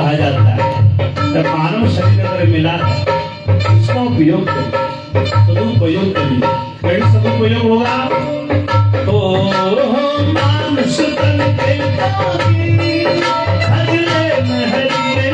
कहा जाता है। जब मानव शरीर अगर मिला इसका उपयोग करिए, सदुपयोग करिए। कैसे सदुपयोग होगा? मानुष तन के पानी, हरिये में हरिये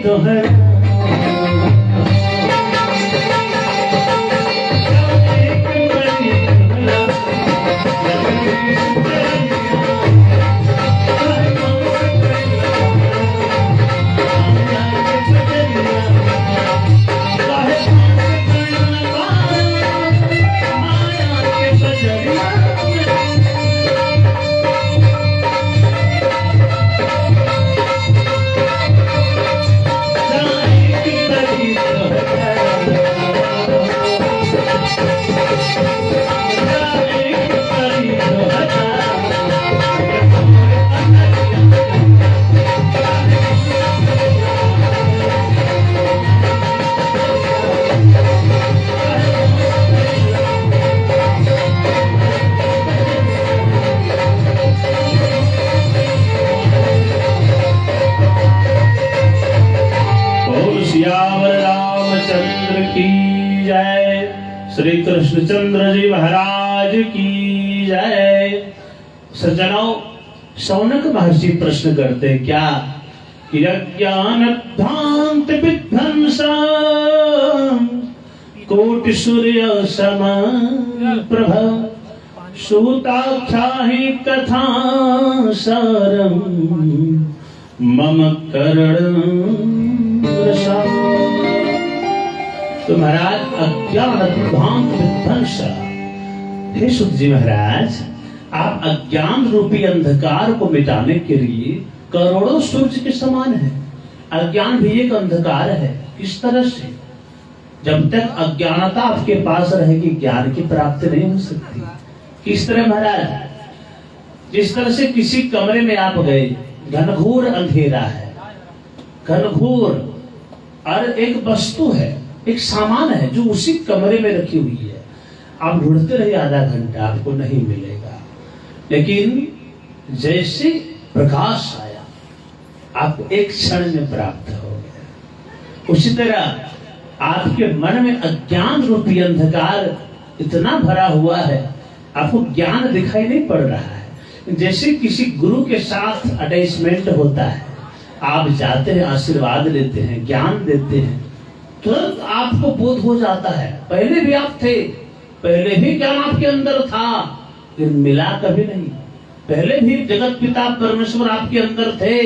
तो है श्री कृष्णचंद्र जी महाराज की जय। सज्जनों, शौनक महर्षि प्रश्न करते हैं क्या कि अज्ञान भ्रांत विध्वंस कोटि सूर्य सम प्रभ सूताख्याहि कथा सारम मम करण रसम। तो महाराज अज्ञान भ्रांत विध्वंस, हे सुत जी महाराज, आप अज्ञान रूपी अंधकार को मिटाने के लिए करोड़ों सूर्य के समान है। अज्ञान भी एक अंधकार है। किस तरह से? जब तक अज्ञानता आपके पास रहेगी ज्ञान की प्राप्ति नहीं हो सकती। किस तरह महाराज? जिस तरह से किसी कमरे में आप गए, घनघोर अंधेरा है, घनघोर, और एक वस्तु है, एक सामान है जो उसी कमरे में रखी हुई है। आप ढूंढते रहिए आधा घंटा, आपको नहीं मिलेगा। लेकिन जैसे प्रकाश आया, आपको एक क्षण में प्राप्त हो गया। उसी तरह आपके मन में अज्ञान रूपी अंधकार इतना भरा हुआ है, आपको ज्ञान दिखाई नहीं पड़ रहा है। जैसे किसी गुरु के साथ अटैचमेंट होता है, आप जाते हैं, आशीर्वाद लेते हैं, ज्ञान देते हैं, तुरंत आपको बोध हो जाता है। पहले भी आप थे, पहले भी ज्ञान आपके अंदर था, लेकिन मिला कभी नहीं। पहले भी जगत पिता परमेश्वर आपके अंदर थे,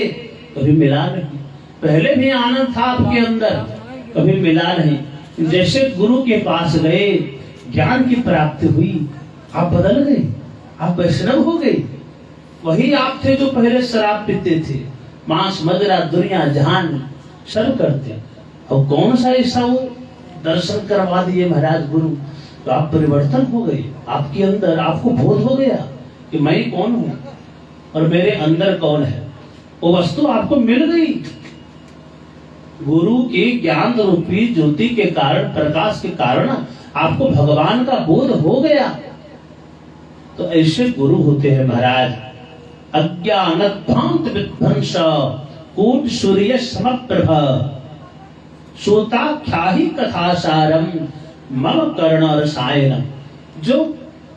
कभी मिला नहीं। पहले भी आनंद था आपके अंदर, कभी मिला नहीं। जैसे गुरु के पास गए, ज्ञान की प्राप्ति हुई, आप बदल गए, आप वैष्णव हो गए। वही आप थे जो पहले शराब पीते थे, मांस मदिरा दुनिया जहान सब करते। और कौन सा ऐसा वो दर्शन करवा दिए महाराज गुरु, तो आप परिवर्तन हो गए। आपके अंदर आपको बोध हो गया कि मैं कौन हूं और मेरे अंदर कौन है। वो वस्तु आपको मिल गई। गुरु के ज्ञान रूपी ज्योति के कारण, प्रकाश के कारण आपको भगवान का बोध हो गया। तो ऐसे गुरु होते हैं महाराज। अज्ञान भ्रांत विध्वंस कोटि सूर्य समप्रभ सूताख्याहि कथा सारम मम कर्ण रसायनम। जो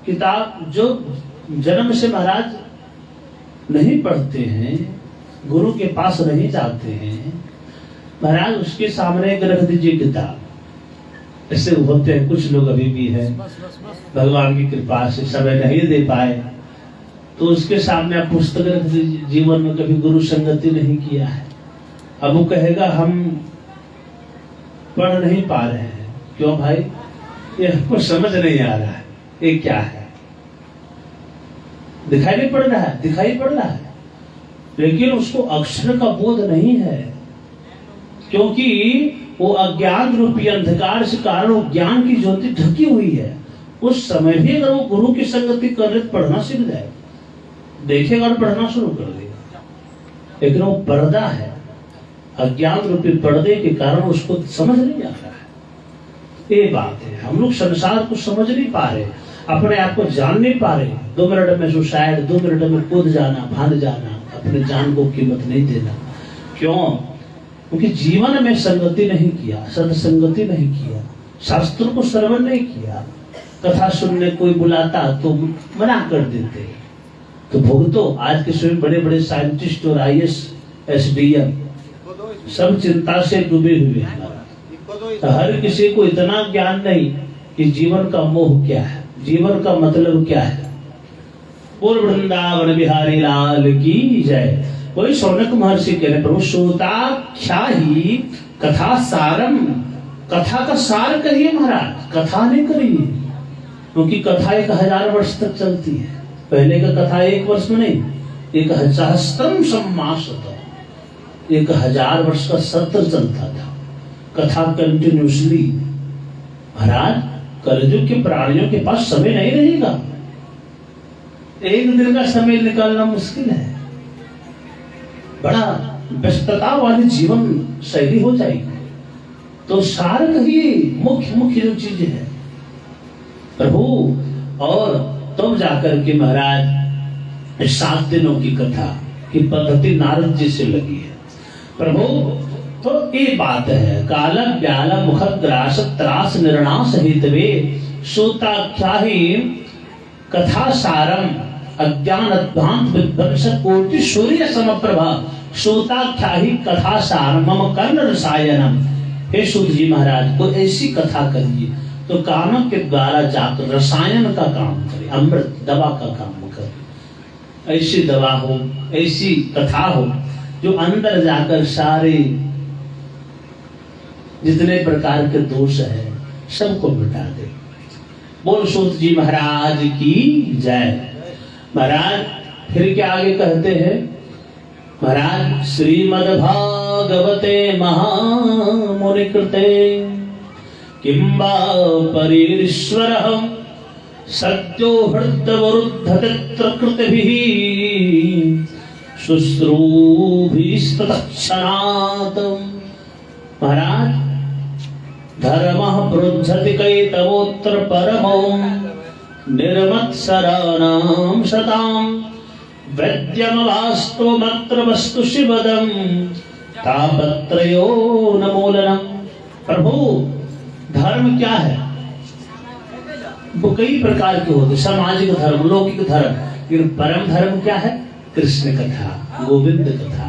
किताब, जो जन्म से महाराज नहीं पढ़ते हैं, गुरु के पास नहीं जाते हैं महाराज, उसके सामने एक रख दीजिए किताब। ऐसे होते हैं कुछ लोग अभी भी हैं, भगवान की कृपा से समय नहीं दे पाए, तो उसके सामने आप पुस्तक रख दीजिए। जीवन में कभी गुरु संगति नहीं किया है, अब वो कहेगा हम पढ़ नहीं पा रहे हैं। क्यों भाई? ये हमको समझ नहीं आ रहा है, ये क्या है? दिखाई नहीं पड़ रहा है, दिखाई पड़ रहा है, लेकिन उसको अक्षर का बोध नहीं है, क्योंकि वो अज्ञान रूपी अंधकार से कारण वो ज्ञान की ज्योति ढकी हुई है। उस समय भी अगर वो गुरु की संगति कर ले तो पढ़ना सीख जाएगा, देखेगा और पढ़ना शुरू कर देगा। लेकिन वो पर्दा है, अज्ञान रूपी पर्दे के कारण उसको समझ नहीं आ रहा है। ये बात है, हम लोग संसार को समझ नहीं पा रहे, अपने आप को जान नहीं पा रहे। 2 मिनट में सुसाइड, 2 मिनट में कूद जाना, भाग जाना, अपने जान को कीमत नहीं देना। क्यों? क्योंकि जीवन में संगति नहीं किया, सत्संगति नहीं किया, शास्त्रों को श्रवण नहीं किया। कथा सुनने कोई बुलाता तो मना कर देते। तो भुगतो, आज के समय बड़े बड़े साइंटिस्ट और IAS SDM सब चिंता से डूबे हुए हैं। तो हर किसी को इतना ज्ञान नहीं कि जीवन का मोह क्या है, जीवन का मतलब क्या है। बोल वृंदावन बिहारी लाल की जय। कोई शौनक महर्षि कह रहे प्रभु श्रोताख्या ही कथा सारम, कथा का सार करिए महाराज, कथा नहीं करिए। क्योंकि कथा 1000 वर्ष तक चलती है। पहले का कथा 1 वर्ष में नहीं, 1000 सम्मासत, 1000 वर्ष का सत्र चलता था कथा कंटिन्यूसली। महाराज कलयुग के प्राणियों के पास समय नहीं रहेगा, एक दिन का समय निकालना मुश्किल है, बड़ा व्यस्तता वाली जीवन शैली हो जाएगी। तो सार कहिए, मुख्य मुख्य जो चीज है प्रभु। और तब जाकर के महाराज 7 दिनों की कथा की पद्धति नारद जी से लगी है प्रभु। तो ये बात है, काल व्याल मुख ग्रास त्रास निर्णास हितवे श्रोताख्याहि कथा सारम अज्ञान अध्वांत विध्वंस कोटि सूर्य समप्रभा श्रोताख्याहि कथा सार मम कर्ण रसायनम। हे सूत जी महाराज, को ऐसी कथा करिए तो कानों के द्वारा जाकर रसायन का काम करे, अमृत दवा का काम करे। ऐसी दवा हो, ऐसी कथा हो जो अंदर जाकर सारे जितने प्रकार के दोष है सबको मिटा दे। बोल सूत जी महाराज की जय। महाराज फिर क्या आगे कहते हैं महाराज, श्रीमद्भागवते महामुनि कृते किंबा परीश्वरः सत्यो हृदवरुद्धतित्र कृतिभिः शुश्रूभिस्ततक्षणात्। महाराज धर्मः पृच्छति कैतवोऽत्र परमो निर्मत्सराणां शतां वैद्यमवास्तवमत्र वस्तु शिवदं तापत्रयो नमोलनम्। प्रभु धर्म क्या है? वो कई प्रकार के होते, सामाजिक धर्म, लौकिक धर्म, लेकिन परम धर्म क्या है? कृष्ण कथा, गोविंद कथा।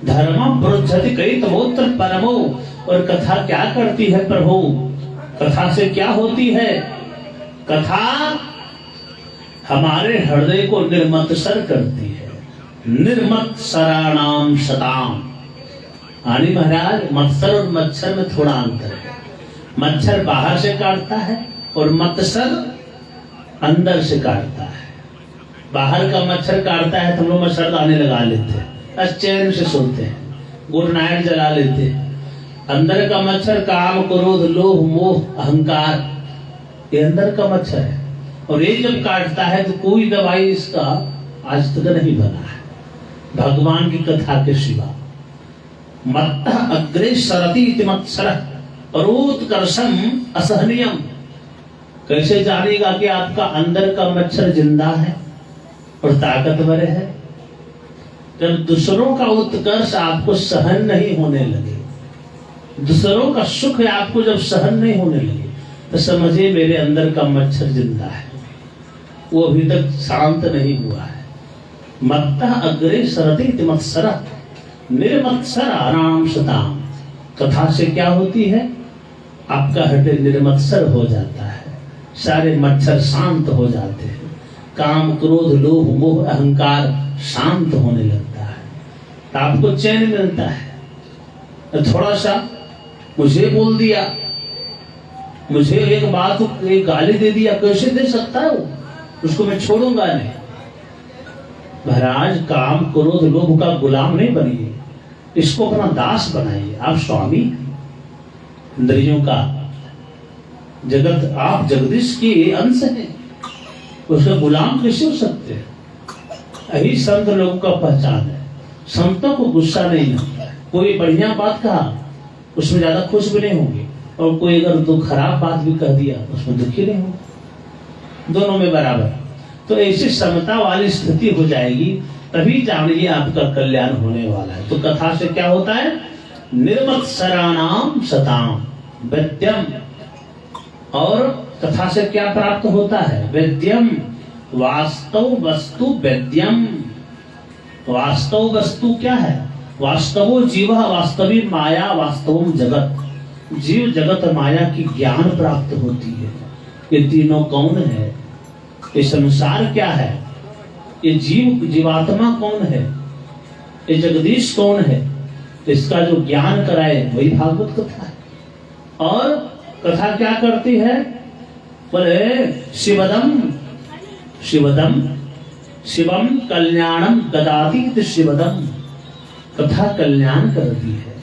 धर्म पृच्छति कैतवोऽत्र परमो। और कथा क्या करती है प्रभु? कथा से क्या होती है? कथा हमारे हृदय को निर्मत्सर करती है। निर्मत्सराणाम शताम। आनी महाराज, मत्सर और मच्छर में थोड़ा अंतर है। मच्छर बाहर से काटता है और मत्सर अंदर से काटता है। बाहर का मच्छर काटता है तो हम लोग मच्छरदानी लगा लेते हैं, चैन से सोते हैं, गुड नाइट जला लेते हैं। अंदर का मच्छर काम, क्रोध, लोभ, मोह, अहंकार, ये अंदर का मच्छर है। और ये जब काटता है तो कोई दवाई इसका आज तक नहीं बना है भगवान की कथा के सिवा। मत्तः अग्रे सरति इति मत्सरः परोत्कर्षम असहनीयम। कैसे जानेगा कि आपका अंदर का मच्छर जिंदा है और ताकतवर है? जब दूसरों का उत्कर्ष आपको सहन नहीं होने लगे, दूसरों का सुख आपको जब सहन नहीं होने लगे, तो समझिए मेरे अंदर का मच्छर जिंदा है, वो अभी तक शांत नहीं हुआ है। मत्तः अग्रे सरति इति मत्सरः निर्मत्सराणां शताम्। कथा से क्या होती है? आपका हृदय निर्मत्सर हो जाता है, सारे मच्छर शांत हो जाते हैं, काम, क्रोध, लोभ, मोह, अहंकार शांत होने लगता है, तो आपको चैन मिलता है। थोड़ा सा मुझे बोल दिया, मुझे एक बात, एक गाली दे दिया, कैसे दे सकता है वो? उसको मैं छोड़ूंगा नहीं। महाराज, काम, क्रोध, लोभ का गुलाम नहीं बनिए, इसको अपना दास बनाइए। आप स्वामी इंद्रियों का, जगत आप जगदीश के अंश हैं, उसके गुलाम कैसे हो सकते हैं? यही संत लोगों का पहचान है। संतों को गुस्सा नहीं आता है। कोई बढ़िया बात कहा उसमें ज्यादा खुश भी नहीं होंगे, और कोई अगर दो खराब बात भी कह दिया उसमें दुखी नहीं होंगे, दोनों में बराबर। तो ऐसी समता वाली स्थिति हो जाएगी, तभी जानिए आपका कल्याण होने वाला है। तो कथा से क्या होता है? निर्मत्सराणाम सताम वेद्यम। और कथा से क्या प्राप्त होता है? वेद्यम, वास्तव वस्तु वेद्यम। वास्तव वस्तु क्या है? वास्तवो जीव, वास्तवी माया, वास्तव जगत। जीव जगत माया की ज्ञान प्राप्त होती है। ये तीनों कौन है? ये संसार क्या है? ये जीवात्मा कौन है? ये जगदीश कौन है? इसका जो ज्ञान कराए वही भागवत कथा है। और कथा क्या करती है? बोले शिवदम, शिवदम शिवम कल्याणम ददाति शिवदम। कथा कल्याण करती है,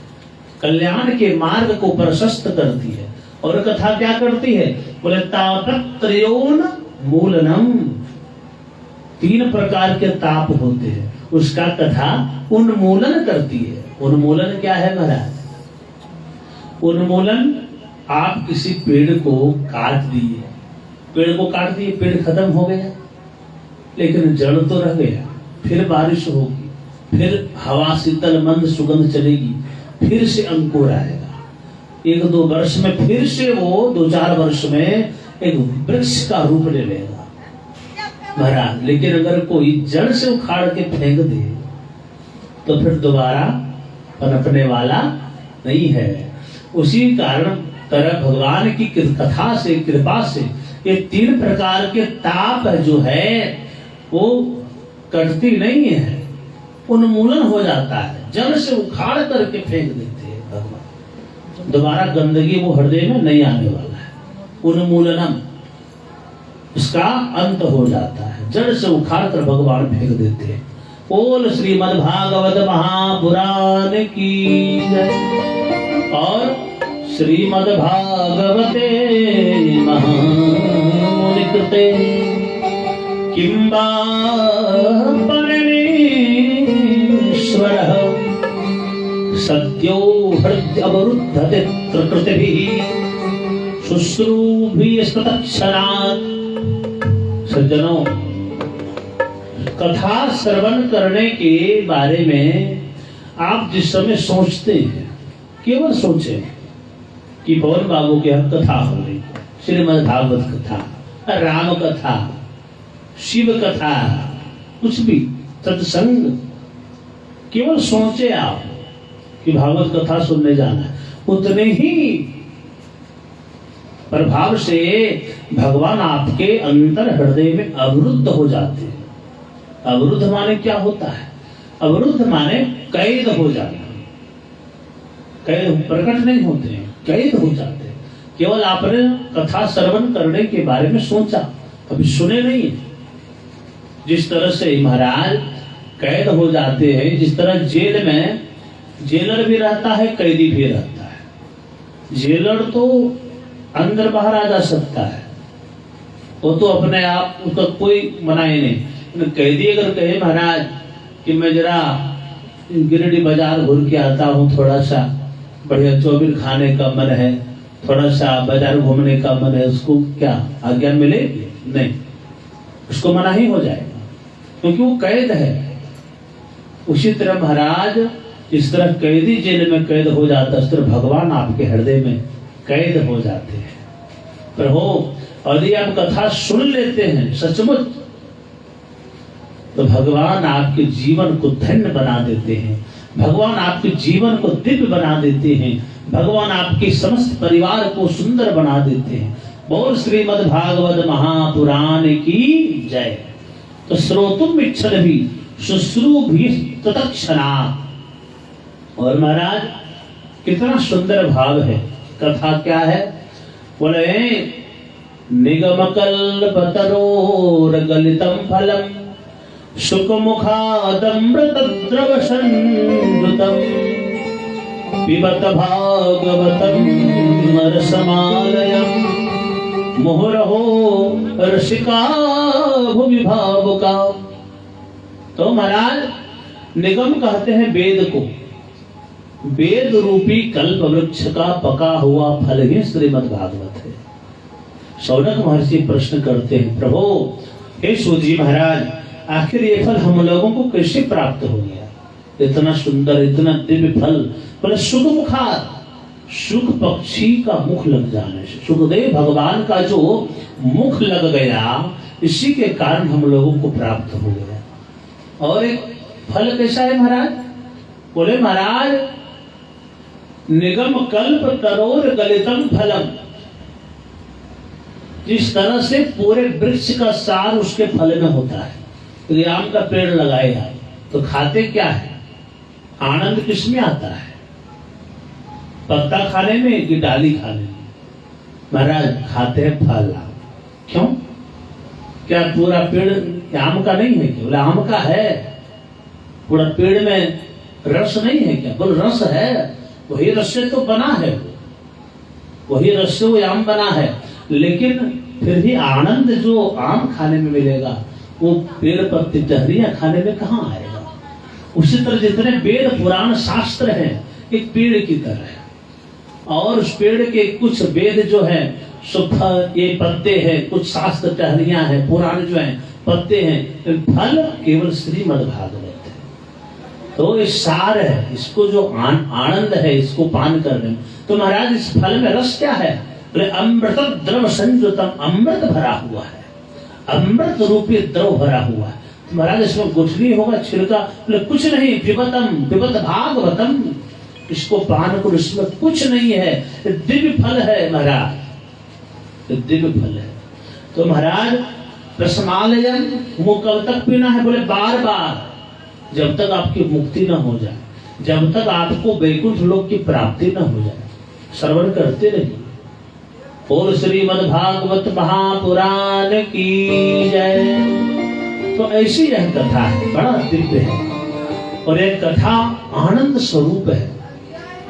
कल्याण के मार्ग को प्रशस्त करती है। और कथा क्या करती है? बोले तापत्रयोन मूलनम। 3 प्रकार के ताप होते हैं, उसका कथा उन्मूलन करती है। उन्मूलन क्या है महाराज? उन्मूलन, आप किसी पेड़ को काट दिए, पेड़ को काट दिए, पेड़ खत्म हो गया, लेकिन जड़ तो रह गया। फिर बारिश होगी, फिर हवा शीतल मंद सुगंध चलेगी, फिर से अंकुर आएगा। 1-2 वर्ष में फिर से वो 2-4 वर्ष में एक वृक्ष का रूप ले लेगा महाराज। लेकिन अगर कोई जड़ से उखाड़ के फेंक दे तो फिर दोबारा पनपने वाला नहीं है। उसी कारण तरह भगवान की कथा से, कृपा से ये 3 प्रकार के ताप जो है वो कटती नहीं है, उन्मूलन हो जाता है। जड़ से उखाड़ करके फेंक देते हैं भगवान, दोबारा गंदगी वो हृदय में नहीं आने वाला है। उन्मूलनम, उसका अंत हो जाता है, जड़ से उखाड़ कर भगवान फेंक देते हैं। बोल श्रीमद् भागवत महापुराण की जय। और श्रीमद् भागवते महामुनिकृते किंबा परमेश्वरः सद्यो हृदय अवरुद्धते प्रकृतिभिः शुश्रूभिस्तत्क्षणात्। सज्जनों, कथा श्रवण करने के बारे में आप जिस समय सोचते हैं, केवल सोचें कि पवन बाबू की हम कथा हो रही, श्रीमद् भागवत कथा, राम कथा, शिव कथा, कुछ भी सत्संग, केवल सोचे आप कि भागवत कथा सुनने जाना है, उतने ही प्रभाव से भगवान आपके अंतर हृदय में अवरुद्ध हो जाते हैं। अवरुद्ध माने क्या होता है? अवरुद्ध माने कैद हो जाना। कैद प्रकट नहीं होते हैं, कैद हो जाते हैं। केवल आपने कथा श्रवण करने के बारे में सोचा, कभी सुने नहीं। जिस तरह से महाराज कैद हो जाते हैं, जिस तरह जेल में जेलर भी रहता है, कैदी भी रहता है। जेलर तो अंदर बाहर आ जा सकता है, वो तो अपने आप, उसका कोई मनाही नहीं। कैदी अगर कहे महाराज कि मैं जरा गिरिडीह बाजार घूर के आता हूँ, थोड़ा सा बढ़िया चौबीर खाने का मन है, थोड़ा सा बाजार घूमने का मन है, उसको क्या आज्ञा मिलेगी? नहीं, उसको मनाही हो जाएगा, क्योंकि वो कैद है। उसी तरह महाराज इस तरह कैदी जेल में कैद हो जाता, इस तरह भगवान आपके हृदय में कैद हो जाते हैं। पर हो, यदि आप कथा सुन लेते हैं सचमुच, तो भगवान आपके जीवन को धन्य बना देते हैं, भगवान आपके जीवन को दिव्य बना देते हैं, भगवान आपके समस्त परिवार को सुंदर बना देते हैं। बोल श्रीमद् भागवत महापुराण की जय। तो श्रोतुम इच्छद भी शुश्रूभि तत्क्षणात्। और महाराज कितना सुंदर भाव है, कथा क्या है? बोले निगमकल्पतरोर्गलितं फलम् शुकमुखादमृतद्रवसंयुतं पिबत भागवतं रसमालयम् मोहरहो रसिका भूमि भावुका। तो महाराज निगम कहते हैं वेद को, वेद रूपी कल्प वृक्ष का पका हुआ फल ही श्रीमद् भागवत है। शौनक महर्षि प्रश्न करते हैं, प्रभु हे सूत जी महाराज, आखिर ये फल हम लोगों को कैसे प्राप्त हो गया? इतना सुंदर, इतना दिव्य फल। बोले सुख मुखार, सुख पक्षी का मुख लग जाने से, सुखदेव भगवान का जो मुख लग गया, इसी के कारण हम लोगों को प्राप्त हो गया। और एक फल कैसा है महाराज? बोले महाराज निगम कल्प तरोर गलितम फलम। जिस तरह से पूरे वृक्ष का सार उसके फल में होता है। तो आम का पेड़ लगाएगा तो खाते क्या है? आनंद किसमें आता है? पत्ता खाने में कि डाली खाने में? महाराज खाते हैं फल। क्यों? क्या पूरा पेड़ आम का नहीं है क्या? बोले आम का है। पूरा पेड़ में रस नहीं है क्या? बोले रस है, वही रस से तो बना है, वही रस से वो आम बना है। लेकिन फिर भी आनंद जो आम खाने में मिलेगा वो पेड़ पत्ती टहरियां खाने में कहाँ आएगा? उसी तरह जितने वेद पुराण शास्त्र हैं एक पेड़ की तरह है, और उस पेड़ के कुछ वेद जो है ये पत्ते हैं, कुछ शास्त्र टहरियां हैं, पुराण जो हैं पत्ते हैं, फल केवल श्रीमद् भागवत है। तो ये सार है, इसको जो आनंद है इसको पान करने। तो महाराज इस फल में रस क्या है? बोले अमृत द्रव संयुतम, अमृत भरा हुआ है, अमृत रूपी द्रव भरा हुआ है। तो महाराज इसमें गुठली होगा, छिलका? बोले कुछ नहीं, पिबतम पिबत भागवतम, इसको पान करो, इसमें कुछ नहीं है, दिव्य फल है महाराज, दिव्य फल है। तो महाराज रसमालयन, मुंह कब तक पीना है? बोले बार बार, जब तक आपकी मुक्ति न हो जाए, जब तक आपको वैकुंठ लोक की प्राप्ति न हो जाए, श्रवण करते रहिए। और श्रीमद् भागवत महापुराण की जय। तो ऐसी यह कथा है, बड़ा दिव्य है, और यह कथा आनंद स्वरूप है।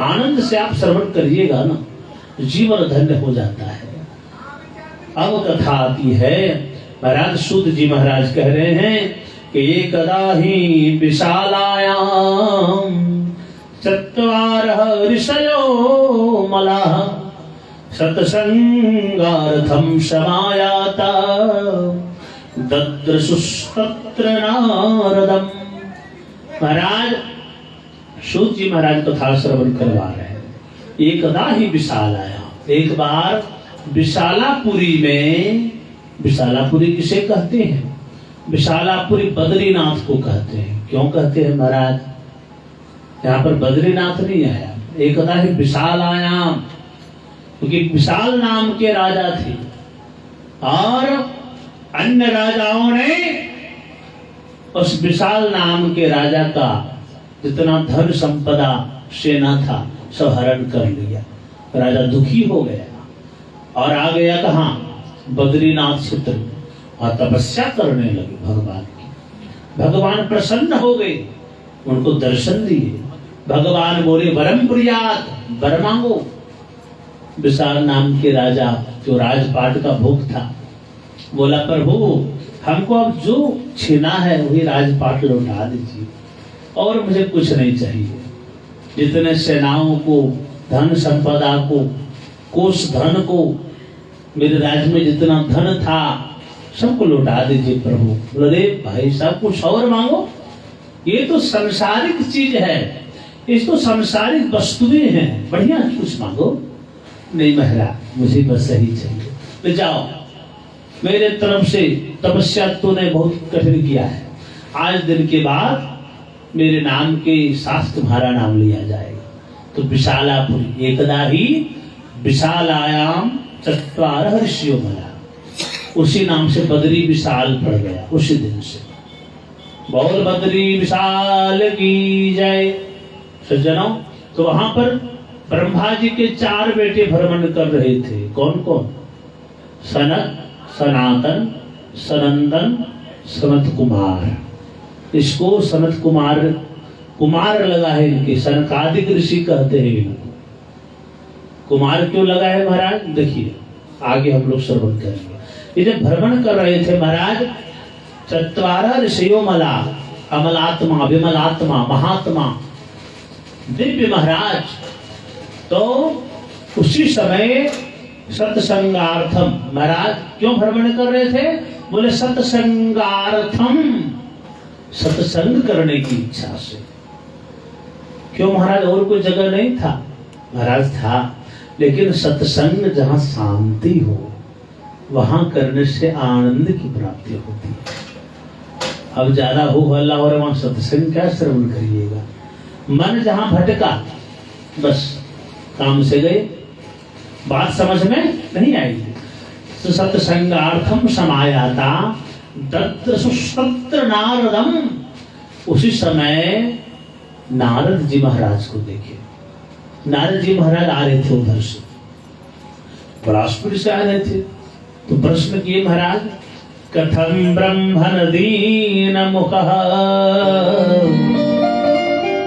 आनंद से आप श्रवण करिएगा ना, जीवन धन्य हो जाता है। अब कथा आती है, महाराज सूत जी महाराज कह रहे हैं कि एकदा ही विशालायाम चत्वारः ऋषयो मलाः सत्संगार्थं समायाता दद्रशुस्तत्र नारदम्। महाराज सूत जी महाराज कथा श्रवण करवा रहे हैं। एकदा ही विशालाया, एक बार विशालापुरी में, विशालापुरी किसे कहते हैं? विशालापुरी बद्रीनाथ को कहते हैं। क्यों कहते हैं महाराज? यहाँ पर बद्रीनाथ नहीं आया, एकदा ही विशालायाम, क्योंकि विशाल नाम के राजा थे और अन्य राजाओं ने उस विशाल नाम के राजा का जितना धन संपदा सेना था सब हरण कर लिया। राजा दुखी हो गया और आ गया कहाँ? बद्रीनाथ क्षेत्र में, और तपस्या करने लगे भगवान की। भगवान प्रसन्न हो गए, उनको दर्शन दिए। भगवान बोले वरम प्रियात, वर मांगो। विशाल नाम के राजा जो राजपाट का भोग था बोला प्रभु हमको अब जो छीना है वही राजपाट लौटा दीजिए, और मुझे कुछ नहीं चाहिए। जितने सेनाओं को, धन संपदा को, कोष धन को, मेरे राज्य में जितना धन था सबको लौटा दीजिए प्रभु। बोले भाई साहब कुछ और मांगो, ये तो सांसारिक चीज है, ये तो सांसारिक वस्तुएं हैं, बढ़िया कुछ मांगो। नहीं महाराज मुझे बस सही चाहिए। तो जाओ, मेरे तरफ से तपस्या तूने बहुत कठिन किया है, आज दिन के बाद मेरे नाम के साथ तुम्हारा नाम लिया जाएगा। तो विशालापुरी, एकदा ही विशालायाम चत्वारः ऋषयो मला, उसी नाम से बद्री विशाल पड़ गया उसी दिन से। बोल बद्री विशाल की जय। सज्जनों, तो वहां पर ब्रह्मा जी के 4 बेटे भ्रमण कर रहे थे। कौन कौन? सनत, सनातन, सनंदन, सनत कुमार। इसको सनत कुमार, कुमार लगा है इनके, सनकादिक ऋषि कहते हैं इनको। कुमार क्यों लगा है महाराज? देखिए आगे हम लोग श्रवण करेंगे। ये जब भ्रमण कर रहे थे महाराज, चत्वारः ऋषियो मला, अमलात्मा, विमलात्मा, महात्मा, दिव्य महाराज, तो उसी समय सत्संगार्थम महाराज क्यों भ्रमण कर रहे थे? बोले सत्संगार्थम, सत्संग करने की इच्छा से। क्यों महाराज? और कोई जगह नहीं था महाराज? था, लेकिन सत्संग जहां शांति हो वहां करने से आनंद की प्राप्ति होती है। अब ज्यादा हो हल्ला हो रहा, वहां सत्संग क्या श्रवण करिएगा? मन जहां भटका बस काम से गए, बात समझ में नहीं आएगी। तो सत्संगार्थम समायाता तत्र सुस्तत्र नारदम, उसी समय नारद जी महाराज को देखे। नारद जी महाराज आ रहे थे उधर से, बिलासपुर से आ रहे थे। तो प्रश्न किए महाराज, कथम ब्रह्मण दीन मुखः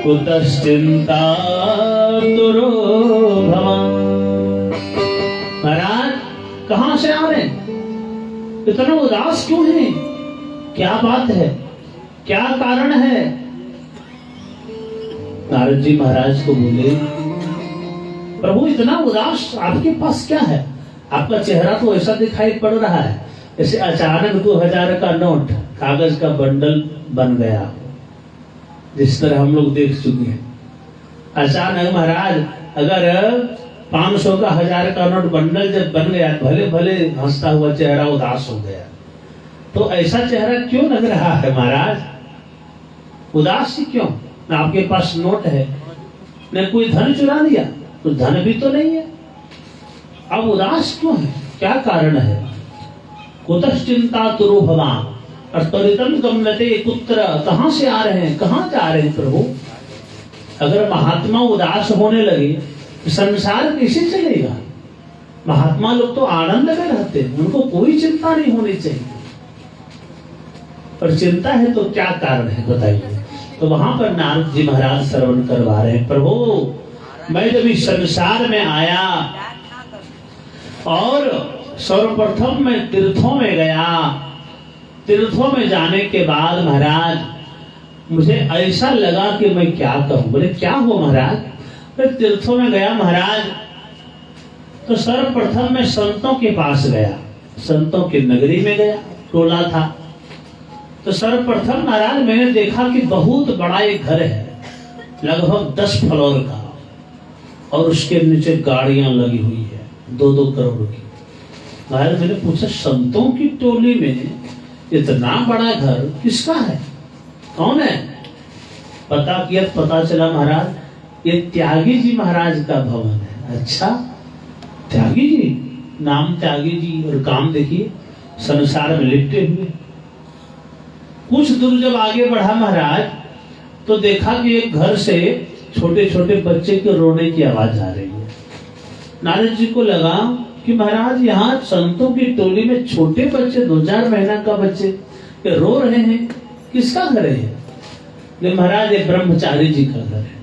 कुतश्चिंता तुरो भवान्। महाराज कहां से आ रहे हैं? इतना उदास क्यों है? क्या बात है? क्या कारण है? नारद जी महाराज को बोले, प्रभु इतना उदास आपके पास क्या है? आपका चेहरा तो ऐसा दिखाई पड़ रहा है जैसे अचानक 2000 का नोट कागज का बंडल बन गया, जिस तरह हम लोग देख चुके हैं। अचानक महाराज अगर 500 का 1000 का नोट बंडल जब बन गया, भले भले हंसता हुआ चेहरा उदास हो गया। तो ऐसा चेहरा क्यों लग रहा है महाराज? उदास ही क्यों? न आपके पास नोट है, न कोई धन चुरा लिया, तो धन भी तो नहीं है, अब उदास क्यों है? क्या कारण है? कुतश्चिंता तुरो भवान् और त्वरितम गम्यते पुत्र, कहां से आ रहे हैं? कहां जा रहे हैं प्रभु? अगर महात्मा उदास होने लगे तो संसार कैसे चलेगा? महात्मा लोग तो आनंद में रहते हैं, उनको कोई चिंता नहीं होनी चाहिए, पर चिंता है तो क्या कारण है बताइए? तो वहां पर नारद जी महाराज श्रवण करवा रहे हैं, प्रभु मैं जब इस संसार में आया और सर्वप्रथम मैं तीर्थों में गया, तीर्थों में जाने के बाद महाराज मुझे ऐसा लगा कि मैं क्या कहूं। बोले क्या हो महाराज? मैं तीर्थों में गया महाराज, तो सर्वप्रथम मैं संतों के पास गया, संतों की नगरी में गया, टोला था। तो सर्वप्रथम महाराज मैंने देखा कि बहुत बड़ा एक घर है, लगभग 10 फ्लोर का, और उसके नीचे गाड़ियां लगी हुई है 2-2 करोड़ की। महाराज मैंने पूछा, संतों की टोली में इतना बड़ा घर किसका है? कौन है? पता किया, पता चला महाराज ये त्यागी जी महाराज का भवन है। अच्छा, त्यागी जी, नाम त्यागी जी और काम देखिए, संसार में लिपटे हुए। कुछ दूर जब आगे बढ़ा महाराज, तो देखा कि एक घर से छोटे छोटे बच्चे के रोने की आवाज आ रही है। नारद जी को लगा कि महाराज यहाँ संतों की टोली में छोटे बच्चे, 2-4 महीना का बच्चे रो रहे हैं, किसका घर है? महाराज ये ब्रह्मचारी जी का घर है।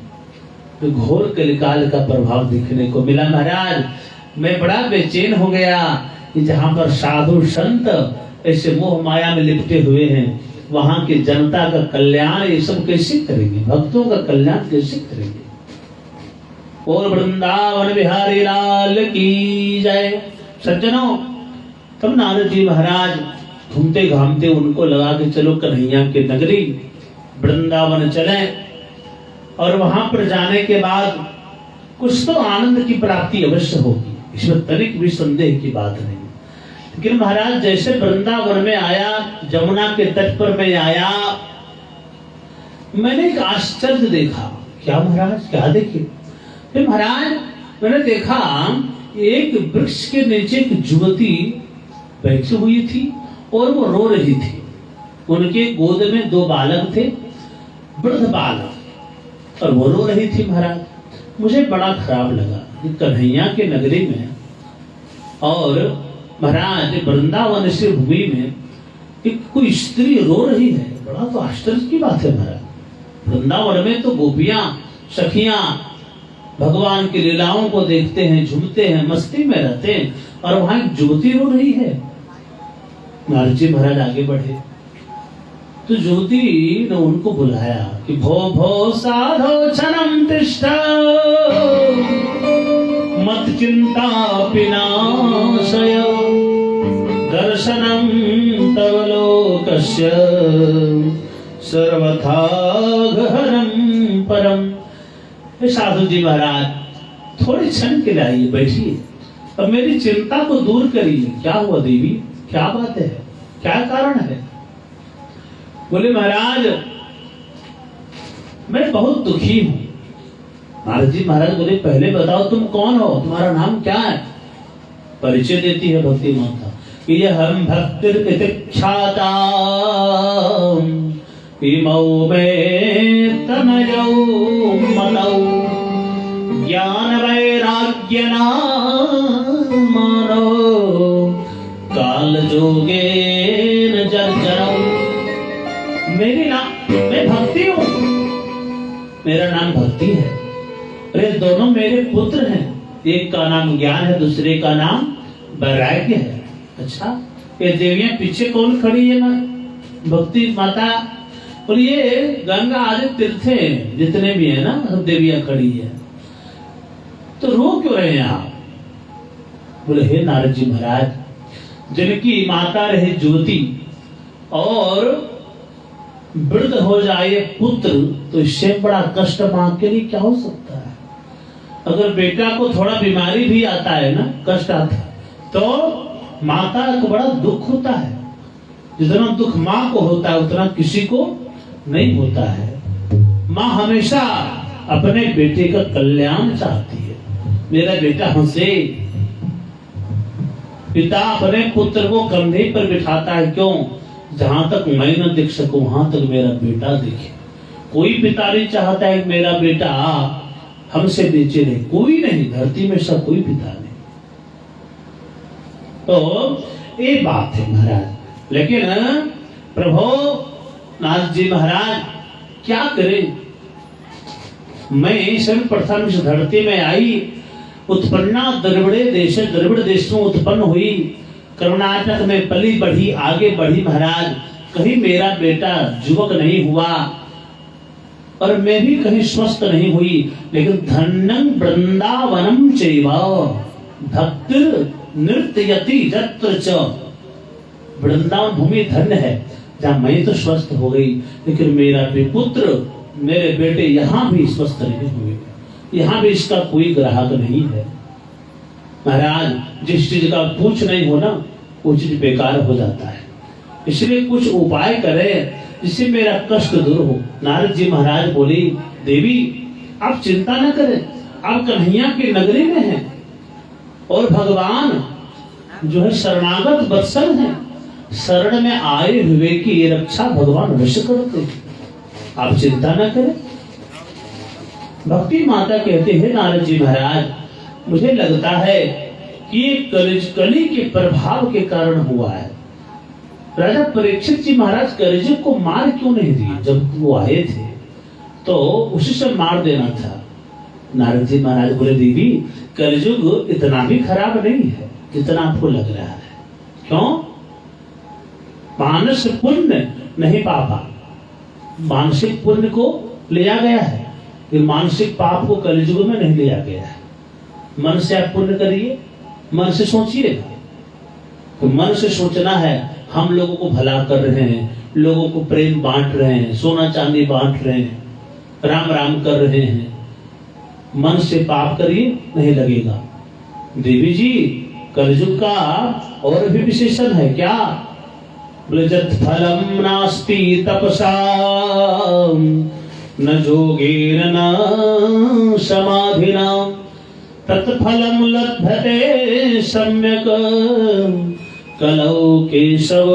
तो घोर कलिकाल का प्रभाव दिखने को मिला। महाराज मैं बड़ा बेचैन हो गया कि जहां पर साधु संत ऐसे मोह माया में लिपटे हुए हैं, वहां की जनता का कल्याण ये सब कैसे करेंगे? भक्तों का कल्याण कैसे करेंगे? और वृंदावन बिहारी लाल की जय। सज्जनों, तब नारद जी महाराज घूमते घामते उनको लगा कि चलो कन्हैया की नगरी वृंदावन चलें, और वहां पर जाने के बाद कुछ तो आनंद की प्राप्ति अवश्य होगी, इसमें तनिक भी संदेह की बात नहीं। लेकिन महाराज जैसे वृंदावन में आया, जमुना के तट पर मैं आया, मैंने एक आश्चर्य देखा। क्या महाराज? क्या देखे? फिर महाराज मैंने देखा एक वृक्ष के नीचे एक युवती बैठी हुई थी और वो रो रही थी। उनके गोद में 2 बालक थे, वृद्ध बालक, और वो रो रही थी। महाराज मुझे बड़ा खराब लगा कि कन्हैया के नगरी में और महाराज वृंदावन से भूमि में एक कोई स्त्री रो रही है, बड़ा तो आश्चर्य की बात है। महाराज वृंदावन में तो गोपियां सखियां भगवान की लीलाओं को देखते हैं, झूमते हैं, मस्ती में रहते हैं, और वहां एक ज्योति रो रही है। नारद जी महाराज आगे बढ़े तो ज्योति ने उनको बुलाया कि भो भो साधो क्षणम तिष्ठ मत चिंता विनाशय दर्शनम तव लोकस्य सर्वथा गहनम परम। साधु जी महाराज थोड़े क्षण के लिए आइए, बैठिए और मेरी चिंता को दूर करिए। क्या हुआ देवी, क्या बात है, क्या कारण है? बोले महाराज मैं बहुत दुखी हूं। नारद जी महाराज बोले पहले बताओ तुम कौन हो, तुम्हारा नाम क्या है? परिचय देती है भक्ति माता कि यह हम भक्तिर्ख्याता इमौ में तनयौ मनौ ज्ञान वैराग्य मानो काल जोगेन जर्जरौ। मैं भक्ति हूँ, मेरा नाम भक्ति है। अरे दोनों मेरे पुत्र हैं, एक का नाम ज्ञान है, दूसरे का नाम वैराग्य है। अच्छा ये देवियां पीछे कौन खड़ी है? भक्ति माता और ये गंगा आदि तीर्थे जितने भी है ना, सब देवियां खड़ी है, तो रो क्यों रहे हैं आप? बोले हे नारद जी महाराज, जिनकी माता रहे ज्योति और वृद्ध हो जाए पुत्र, तो इससे बड़ा कष्ट मां के लिए क्या हो सकता है? अगर बेटा को थोड़ा बीमारी भी आता है ना, कष्ट आता है, तो माता को बड़ा दुख होता है। जितना दुख मां को होता है उतना किसी को नहीं होता है। मां हमेशा अपने बेटे का कल्याण चाहती है, मेरा बेटा हंसे। पिता अपने पुत्र को कंधे पर बिठाता है, क्यों? जहां तक मैं न देख सकूं वहां तक मेरा बेटा देखे। कोई पिता नहीं चाहता है कि मेरा बेटा हमसे नीचे रहे, कोई नहीं, धरती में सब कोई पिता नहीं। तो ये बात है महाराज। लेकिन प्रभु नाथ जी महाराज क्या करें? मैं सर्वप्रथम इस धरती में आई, उत्पन्ना द्रविड़ देश में उत्पन्न हुई, कर्नाटक में पली बढ़ी, आगे बढ़ी महाराज। कहीं मेरा बेटा युवक नहीं हुआ और मैं भी कहीं स्वस्थ नहीं हुई। लेकिन धन्यं वृंदावनम चैव भक्ति नृत्यति यत्र च। वृंदावन भूमि धन्य है जहाँ मैं तो स्वस्थ हो गई, लेकिन मेरा भी पुत्र, मेरे बेटे यहाँ भी स्वस्थ नहीं हुए, यहाँ भी इसका कोई ग्राहक नहीं है। महाराज जिस चीज का पूछ नहीं हो ना, वो चीज बेकार हो जाता है। इसलिए कुछ उपाय करें जिससे मेरा कष्ट दूर हो। नारद जी महाराज बोली देवी आप चिंता न करें, आप कन्हैया की नगरी में हैं और भगवान जो है शरणागत वत्सल हैं, शरण में आए हुए की रक्षा भगवान अवश्य करते हैं, आप चिंता न करें। भक्ति माता कहते हैं नारद जी महाराज मुझे लगता है कि ये कली के प्रभाव के कारण हुआ है। राजा परीक्षित जी महाराज कलिजुग को मार क्यों नहीं दिए? जब वो आए थे तो उसी से मार देना था। नारद जी महाराज बोले देवी कलिजुग इतना भी खराब नहीं है जितना आपको लग रहा है। क्यों? मानस पुण्य नहीं पापा, मानसिक पुण्य को लिया गया है, कि मानसिक पाप को कलिजुग में नहीं लिया गया है। मन से आप पुण्य करिए, मन से सोचिएगा। तो मन से सोचना है हम लोगों को भला कर रहे हैं, लोगों को प्रेम बांट रहे हैं, सोना चांदी बांट रहे हैं, राम राम कर रहे हैं। मन से पाप करिए, नहीं लगेगा। देवी जी कलिजुग का और भी विशेषण है क्या? ब्रजत फलम नास्ति तपसा न जोगेन न समाधिना तत्फलम लभते सम्यक कलौ केशव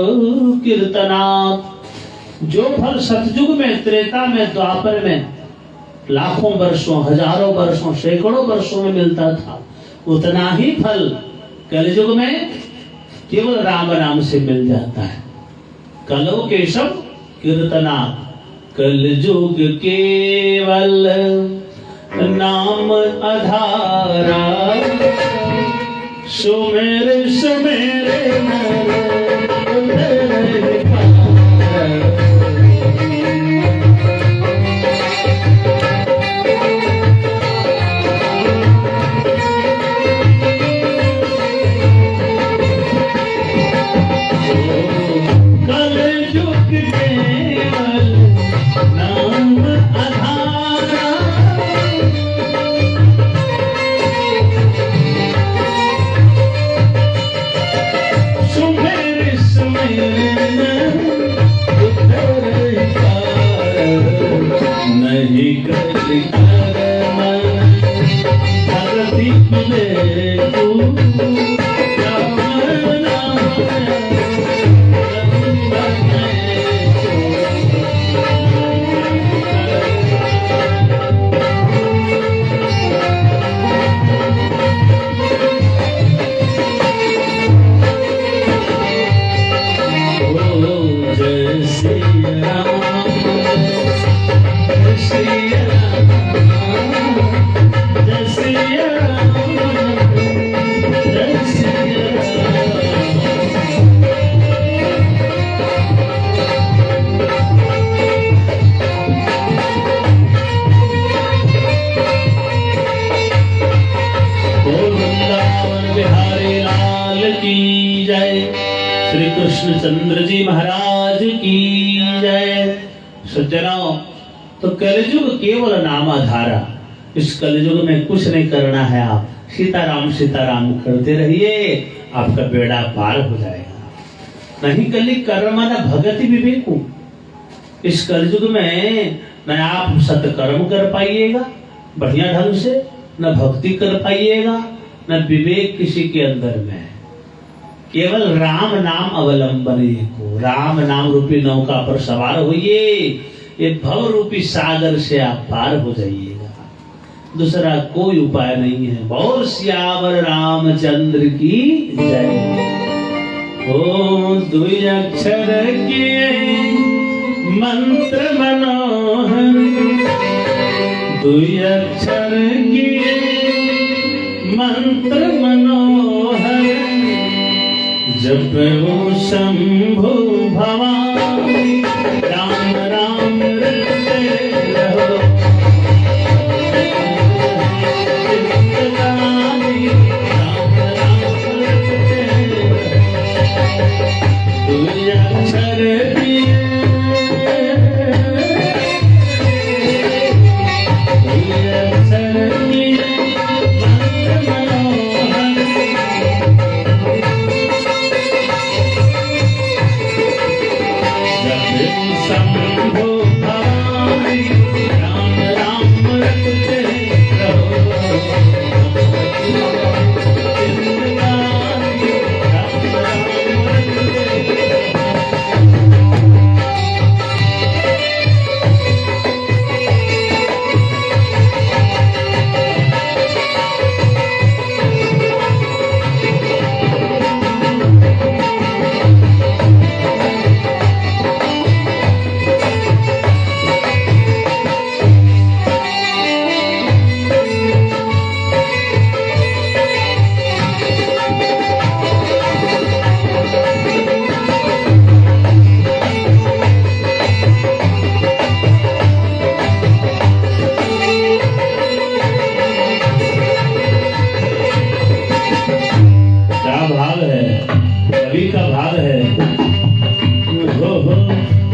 कीर्तनात्। जो फल सतयुग में, त्रेता में, द्वापर में लाखों वर्षों, हजारों वर्षों, सैकड़ों वर्षों में मिलता था, उतना ही फल कलियुग में केवल राम नाम से मिल जाता है। कलौ केशव कीर्तनात्। कलियुग केवल नाम आधारा सुमेरे सुमेरे नर उतरे पार। श्री कृष्णचंद्र जी महाराज की जय। सज्जनों, तो कलयुग केवल नाम आधारा। इस कलयुग में कुछ नहीं करना है, आप सीताराम करते रहिए, आपका बेड़ा पार हो जाएगा। नहीं कली कर्म न भगति विवेकु। इस कलयुग में न आप सत्कर्म कर पाइएगा बढ़िया ढंग से, न भक्ति कर पाइएगा, न विवेक किसी के अंदर में। केवल राम नाम अवलंबन को, राम नाम रूपी नौका पर सवार होइए, ये भव रूपी सागर से आप पार हो जाइएगा। दूसरा कोई उपाय नहीं है। बोल सियावर रामचंद्र की जय। ओ दुई अक्षर के मंत्र मनोहर, दुई अक्षर के मंत्र मनोहर, जब वो शंभु भवानी राम राम रटते रहो। राम राम रटते रहो। दुई अक्षर दिए, दुई अक्षर दिए मंत्र मनोहर, शंभो भवानी राम राम रटते रहो। जिंदगानी राम राम रटते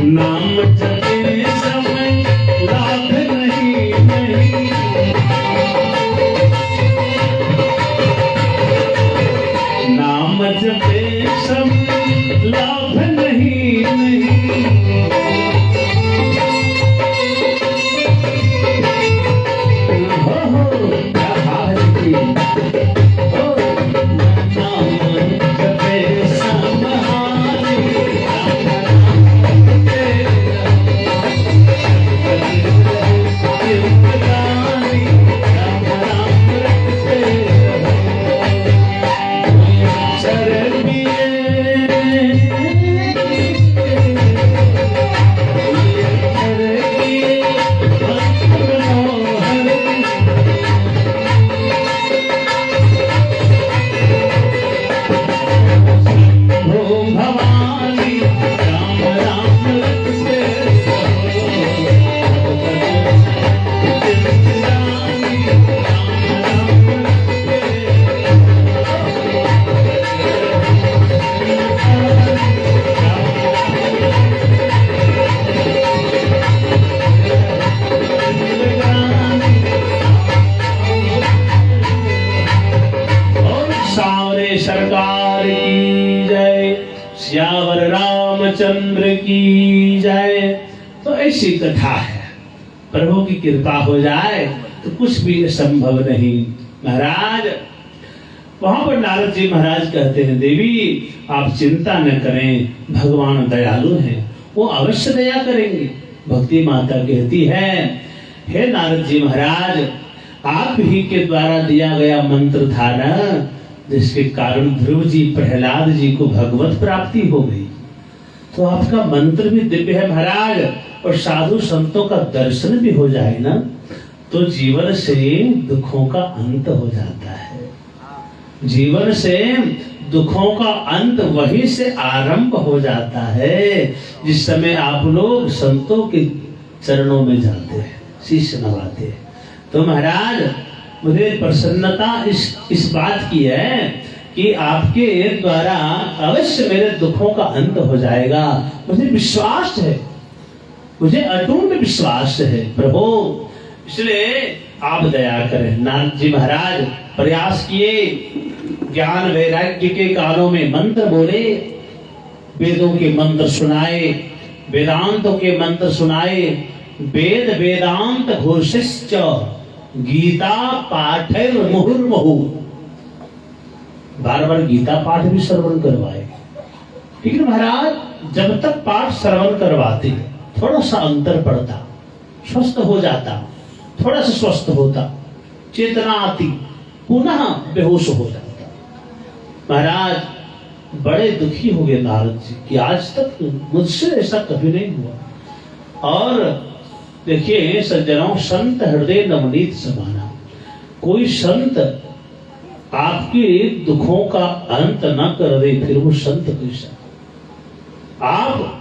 नाम जपे समय लाभ नहीं नहीं, नाम जपे समय लाभ नहीं नहीं, हो क्या भाव है जी। जाए। तो ऐसी कथा है, प्रभु की कृपा हो जाए तो कुछ भी असंभव नहीं। महाराज वहां पर नारद जी महाराज कहते हैं, देवी आप चिंता न करें, भगवान दयालु हैं, वो अवश्य दया करेंगे। भक्ति माता कहती है, हे नारद जी महाराज, आप ही के द्वारा दिया गया मंत्र था ना, जिसके कारण ध्रुव जी प्रहलाद जी को भगवत प्राप्ति हो गई। तो आपका मंत्र भी दिव्य है महाराज, और साधु संतों का दर्शन भी हो जाए ना, तो जीवन से दुखों का अंत हो जाता है। जीवन से दुखों का अंत वहीं से आरंभ हो जाता है, जिस समय आप लोग संतों के चरणों में जाते हैं, शीश नवाते हैं। तो महाराज मुझे प्रसन्नता इस बात की है कि आपके द्वारा अवश्य मेरे दुखों का अंत हो जाएगा। मुझे विश्वास है, मुझे अटूट विश्वास है प्रभु, इसलिए आप दया करें। नारद जी महाराज प्रयास किए, ज्ञान वैराग्य के कानों में मंत्र बोले, वेदों के मंत्र सुनाए, वेदांतों के मंत्र सुनाए। वेद वेदांत घोषिश्च गीता पाठैर मुहुर्मुहु, बार बार गीता पाठ भी श्रवण करवाए। लेकिन महाराज जब तक पाठ श्रवण करवाते थोड़ा सा अंतर पड़ता, स्वस्थ हो जाता, थोड़ा सा स्वस्थ होता, चेतना आती, पुनः बेहोश हो जाता। महाराज बड़े दुखी हो गए नारद जी कि आज तक मुझसे ऐसा कभी नहीं हुआ। और देखिए सज्जनों, संत हृदय नवनीत समाना, कोई संत आपके दुखों का अंत न कर दे फिर वो संत कैसा। आप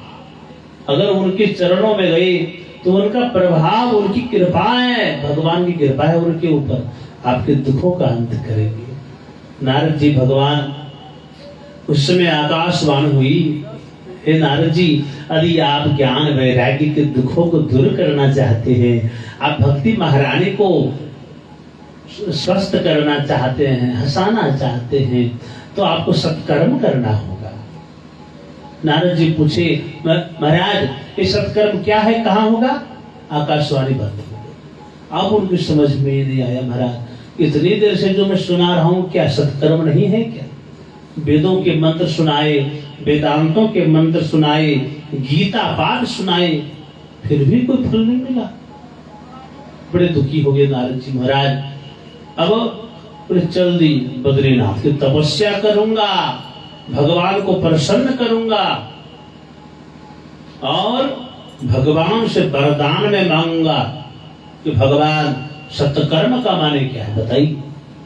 अगर उनके चरणों में गए तो उनका प्रभाव, उनकी कृपा है, भगवान की कृपा है उनके ऊपर, आपके दुखों का अंत करेंगे। नारद जी भगवान उस समय आकाशवाणी हुई, हे नारद जी, यदि आप ज्ञान वैराग्य के दुखों को दूर करना चाहते हैं, आप भक्ति महारानी को स्वस्थ करना चाहते हैं, हंसाना चाहते हैं, तो आपको सत्कर्म करना होगा। नारद जी पूछे, महाराज ये सत्कर्म क्या है, कहाँ होगा? आकाशवाणी बंद हो गई। अब उनकी समझ में नहीं आया, महाराज इतनी देर से जो मैं सुना रहा हूँ क्या सत्कर्म नहीं है क्या? वेदों के मंत्र सुनाए, वेदांतों के मंत्र सुनाए, गीता पाठ सुनाए, फिर भी कोई फल नहीं मिला। बड़े दुखी हो गए नारद जी महाराज। अब चल दी बद्रीनाथ की तपस्या करूंगा, भगवान को प्रसन्न करूंगा और भगवान से वरदान में मांगूंगा कि भगवान सत्कर्म का माने क्या है बताइए,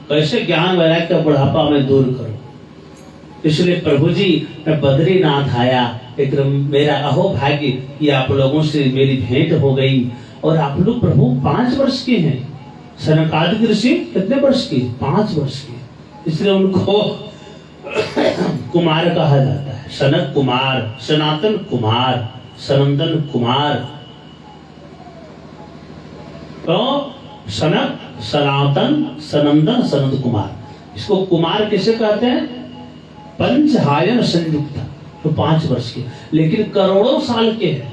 कैसे ज्ञान वैराग्य का बुढ़ापा में दूर करूं। इसलिए प्रभु जी मैं बद्रीनाथ आया, एक मेरा अहो भाग्य कि आप लोगों से मेरी भेंट हो गई। और आप लोग प्रभु 5 वर्ष के हैं, सनकादिक ऋषि कितने वर्ष के? 5 वर्ष के, इसलिए उनको कुमार कहा जाता है। सनक कुमार, सनातन कुमार, सनंदन कुमार। तो सनक, सनातन, सनंदन, सनंद कुमार, इसको कुमार किसे कहते हैं? पंचहायन संयुक्त, तो 5 वर्ष के, लेकिन करोड़ों साल के हैं।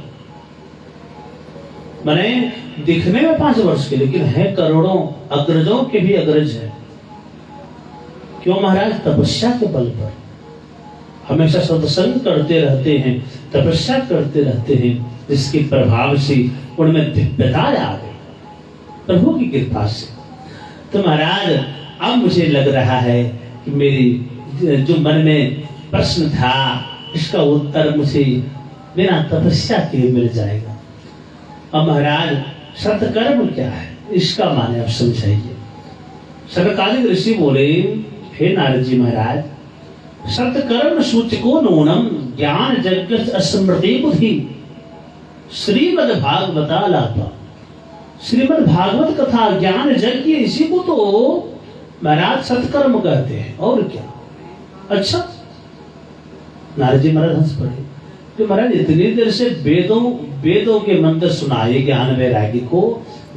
माने दिखने में 5 वर्ष के, लेकिन है करोड़ों, अग्रजों के भी अग्रज है। क्यों महाराज? तपस्या के बल पर हमेशा सत्संग करते रहते हैं, तपस्या करते रहते हैं, जिसके प्रभाव से उनमें दिव्यता आ गई प्रभु की कृपा से। तो महाराज अब मुझे लग रहा है कि मेरी जो मन में प्रश्न था इसका उत्तर मुझे बिना तपस्या के मिल जाएगा। अब महाराज सत्कर्म क्या है इसका माने आप समझाइए। सनकादिक ऋषि बोले, हे नारद जी महाराज, सत्कर्म सूचको नूनम ज्ञान जगत स्मृति बुद्धि श्रीमद् भागवता लापा। श्रीमद् भागवत कथा ज्ञान यज्ञ, इसी को तो महाराज सत्कर्म कहते हैं, और क्या। अच्छा, नारद जी महाराज हंस पड़े कि महाराज इतनी देर से वेदों के मंत्र सुनाए, ज्ञान वैराग्य को,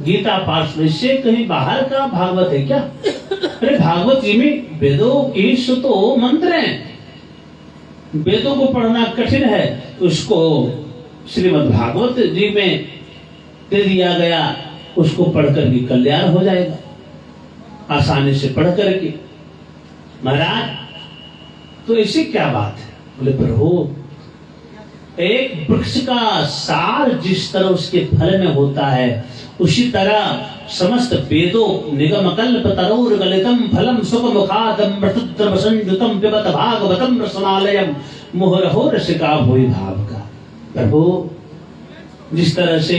गीता पाठ से कहीं बाहर का भागवत है क्या? अरे भागवत जी में वेदों के तो मंत्र हैं, वेदों को पढ़ना कठिन है, उसको श्रीमद् भागवत जी में दे दिया गया, उसको पढ़कर भी कल्याण हो जाएगा आसानी से पढ़ करके। महाराज तो ऐसी क्या बात है? बोले प्रभु, एक वृक्ष का सार जिस तरह उसके फल में होता है, उसी तरह समस्त वेदों निगम कल्प तरोर गलितम फलम सुख मुखादम मृतुद्रव संयुतम पिबत भागवतम रसनालयम मुहुरहो रसिका भोई भाव का। प्रभु जिस तरह से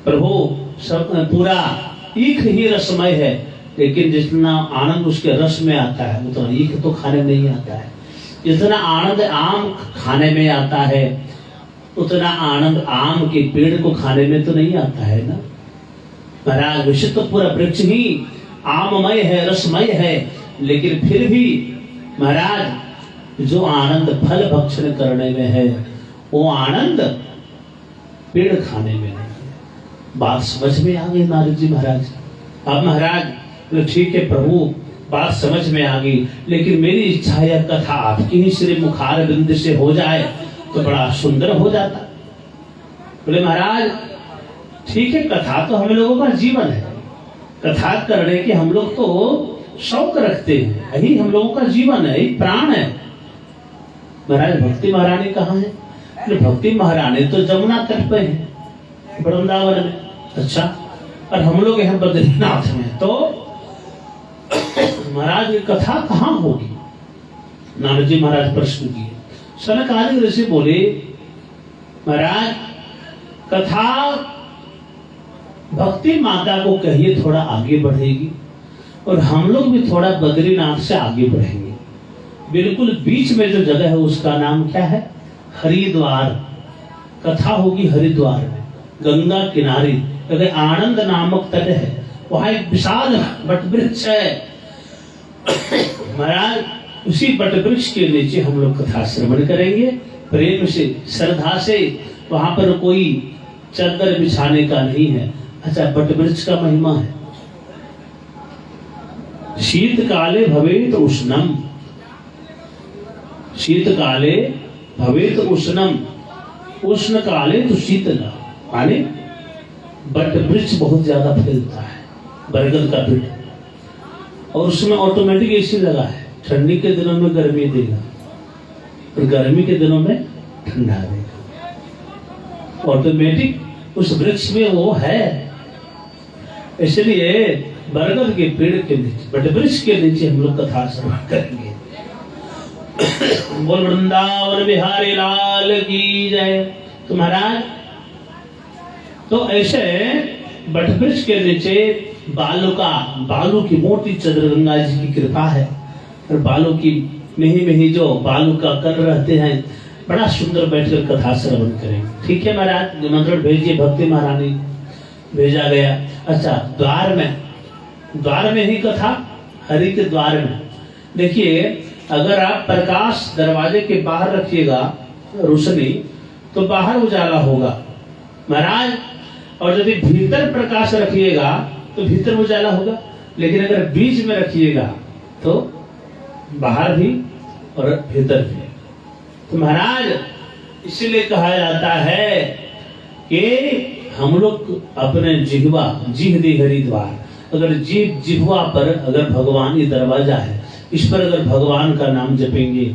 प्रभु सब पूरा ईख ही रसमय है, लेकिन जितना आनंद उसके रस में आता है उतना ईख तो खाने में नहीं आता है। जितना आनंद आम खाने में आता है उतना आनंद आम के पेड़ को खाने में तो नहीं आता है ना महाराज। विश्व तो पूरा वृक्ष ही आममय है, रसमय है, लेकिन फिर भी महाराज जो आनंद फल भक्षण करने में है वो आनंद पेड़ खाने में नहीं है। बात समझ में आ गई नारद जी महाराज? अब महाराज ठीक है प्रभु, बात समझ में आ गई, लेकिन मेरी इच्छा है यह कथा आपकी ही श्री मुखार बिंद से हो जाए तो बड़ा सुंदर हो जाता। बोले महाराज ठीक है, कथा तो हम लोगों का जीवन है, कथा करने के हम लोग तो शौक रखते हैं, यही हम लोगों का जीवन है, यही प्राण है। महाराज भक्ति महारानी कहाँ है? भक्ति महारानी तो जमुना तट पे है, वृंदावन में। अच्छा, और हम लोग यहाँ बद्रीनाथ में, तो महाराज की कथा कहाँ होगी? नारद जी महाराज प्रश्न किए। सनक आदि ऋषि बोले महाराज कथा भक्ति माता को कहिए थोड़ा आगे बढ़ेगी और हम लोग भी थोड़ा बद्रीनाथ से आगे बढ़ेंगे। बिल्कुल बीच में जो जगह है उसका नाम क्या है? हरिद्वार। कथा होगी हरिद्वार में, गंगा किनारे, क्योंकि आनंद नामक तट है, वहां एक विशाल वट वृक्ष है महाराज। उसी वट वृक्ष के नीचे हम लोग कथा श्रवण करेंगे प्रेम से, श्रद्धा से। वहां पर कोई चादर बिछाने का नहीं है। अच्छा, वट वृक्ष का महिमा है, शीत काले भवेत उष्णम, शीत काले भवेत उष्णम, उष्ण काले तो शीतला। माने वट वृक्ष बहुत ज्यादा फैलता है, बरगद का पेड़, और उसमें ऑटोमेटिक एसी लगा है। ठंडी के दिनों में गर्मी देगा और गर्मी के दिनों में ठंडा देगा, ऑटोमेटिक उस वृक्ष में वो है। इसलिए बरगद के पेड़ के नीचे, वट वृक्ष के नीचे हम लोग कथा श्रवण करेंगे। बोल वृंदावन बिहारी लाल की जय। तो महाराज तो ऐसे वट वृक्ष के नीचे बालू की मोटी चंद्रगंगा जी की कृपा है, और बालू की में जो बालू का कर रहते हैं, बड़ा सुंदर बैठकर कथा श्रवण करेंगे। ठीक है महाराज, निमंत्रण भेजिए। भक्ति महारानी भेजा गया। अच्छा, द्वार में ही कथा, हरि के द्वार में। देखिए, अगर आप प्रकाश दरवाजे के बाहर रखिएगा रोशनी, तो बाहर उजाला होगा महाराज, और यदि भीतर प्रकाश रखिएगा तो भीतर उजाला होगा। लेकिन अगर बीच में रखिएगा तो बाहर भी और भीतर भी। तो महाराज इसलिए कहा जाता है कि हम लोग अपने जीह दे हरिद्वार, अगर जिह्वा पर अगर भगवान ये दरवाजा है, इस पर अगर भगवान का नाम जपेंगे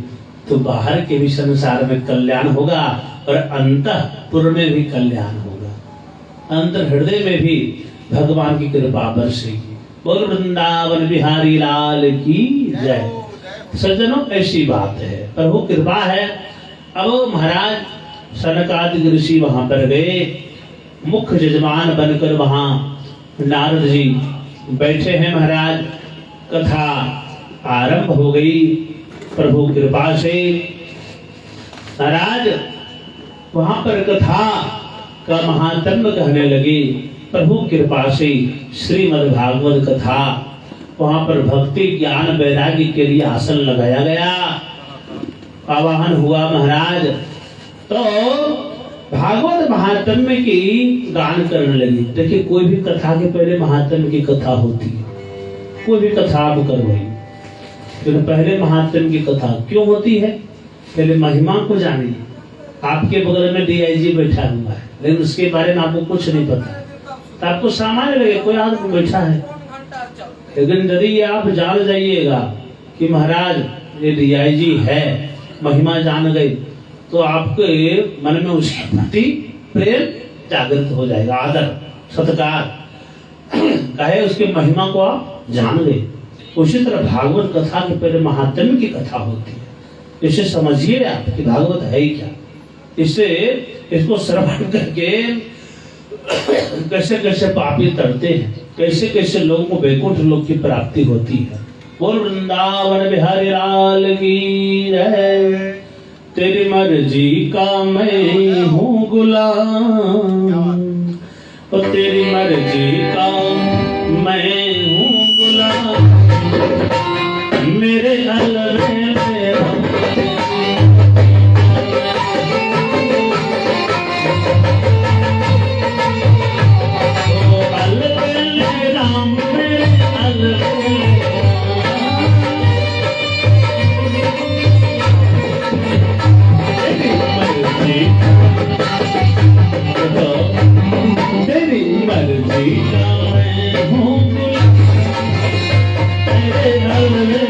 तो बाहर के भी संसार में कल्याण होगा और अंतःपुर में भी कल्याण होगा, अंतर हृदय में भी भगवान की कृपा बरसेगी। बोल वृंदावन बिहारी लाल की जय। सज्जनों, ऐसी बात है, प्रभु कृपा है। अब महाराज सनकादिक ऋषि वहां पर गए, मुख्य यजमान बनकर वहां नारद जी बैठे हैं महाराज। कथा आरंभ हो गई प्रभु कृपा से। महाराज वहां पर कथा का महात्म्य कहने लगे प्रभु कृपा से। श्रीमद् भागवत कथा, वहां पर भक्ति ज्ञान वैराग्य के लिए आसन लगाया गया, आवाहन हुआ महाराज। तो भागवत महात्म्य की गान करने लगी। देखिए, कोई भी कथा के पहले महात्म्य की कथा होती है, कोई भी कथा आप करवाइए तो पहले महात्म्य की कथा क्यों होती है? पहले महिमा को जानिए, आपके बगल में डीआईजी बैठा हुआ है, लेकिन उसके बारे में आपको कुछ नहीं पता है, तो आपको सामान्य लगे कोई आदमी बैठा है। लेकिन यदि ये आप जान जाइएगा कि महाराज ये डीआईजी है, महिमा जान गई, तो आपके मन में उसके प्रति प्रेम जागृत हो जाएगा, आदर सत्कार कहे उसके महिमा को आप जान गए। उसी तरह भागवत कथा के पहले महात्म्य की कथा होती है। इसे समझिए आप कि भागवत है ही क्या। इससे इसको श्रवण करके कैसे कैसे पापी तरते हैं, कैसे कैसे लोगों को वैकुंठ लोक की प्राप्ति होती है। बोल वृंदावन बिहारी लाल की जय। तेरी मर्जी का मैं हूँ गुलाम, और तेरी मर्जी का मैं हूँ गुलाम, मेरे अलवेले राम, मेरे अलवेले तेरी मर्जी का मैं हूँ तेरे अलवेले।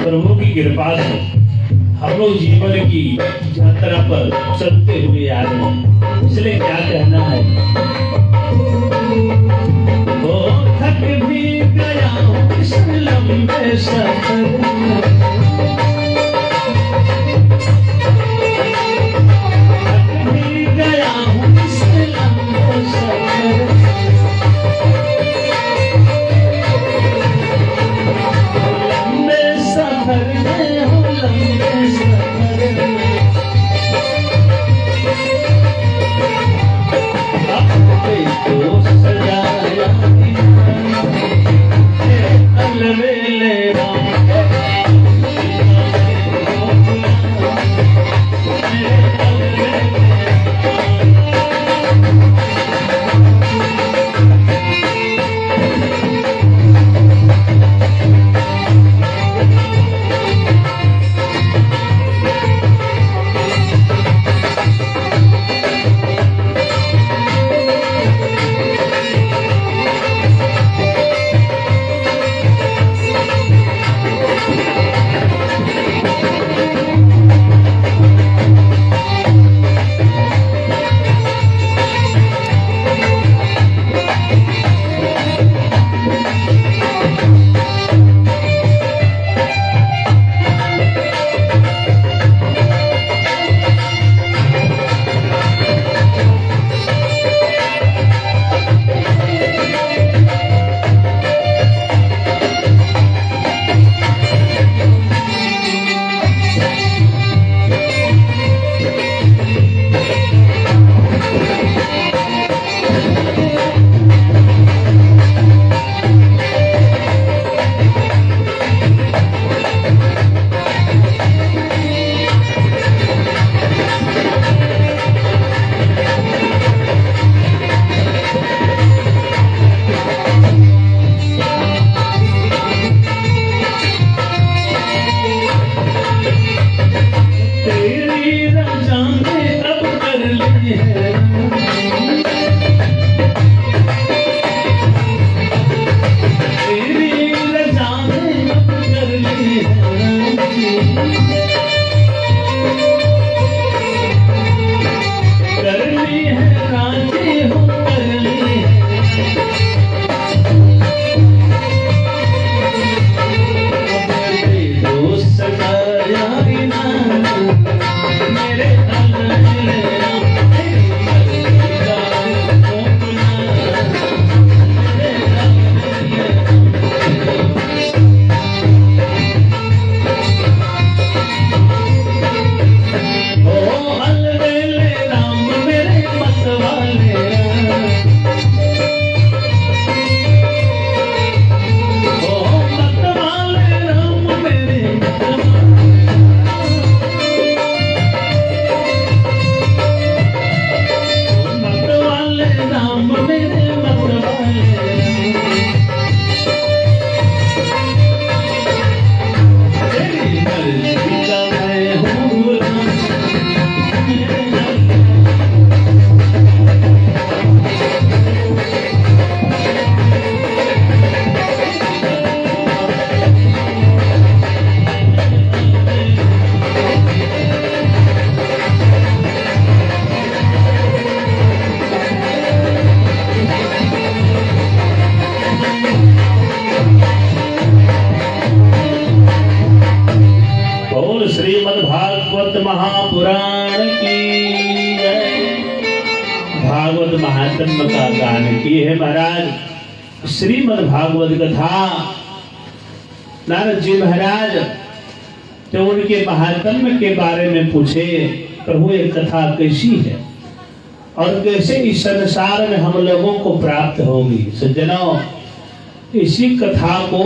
प्रभु की कृपा से हम लोग जीवन की यात्रा पर चलते हुए आ रहे हैं। इसलिए क्या कहना है, वो थक भी गया इस लंबे सफर, थक भी गया इस लंबे सफर, अलवेले राम भागवत महापुराण की जय। भागवत महात्म्य का गान किए है महाराज। श्रीमद् भागवत कथा नारद जी महाराज तो उनके महात्म्य के बारे में पूछे, प्रभु ये कथा कैसी है और कैसे इस संसार में हम लोगों को प्राप्त होगी। सज्जनों, इसी कथा को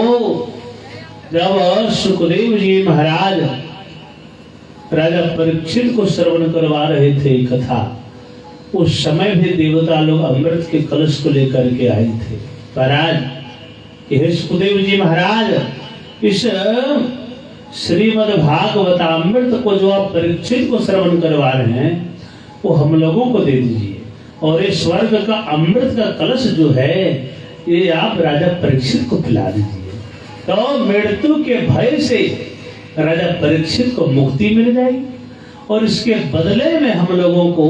जब सुखदेव जी महाराज राजा परीक्षित को श्रवण करवा रहे थे कथा, उस समय भी देवता लोग अमृत के कलश को लेकर के आए थे। महाराज यह सुखदेव जी महाराज इस श्रीमद् भागवतामृत को जो आप परीक्षित को श्रवण करवा रहे हैं वो हम लोगों को दे दीजिए, और ये स्वर्ग का अमृत का कलश जो है ये आप राजा परीक्षित को पिला दीजिए, तो मृत्यु के भय से राजा परीक्षित को मुक्ति मिल जाएगी, और इसके बदले में हम लोगों को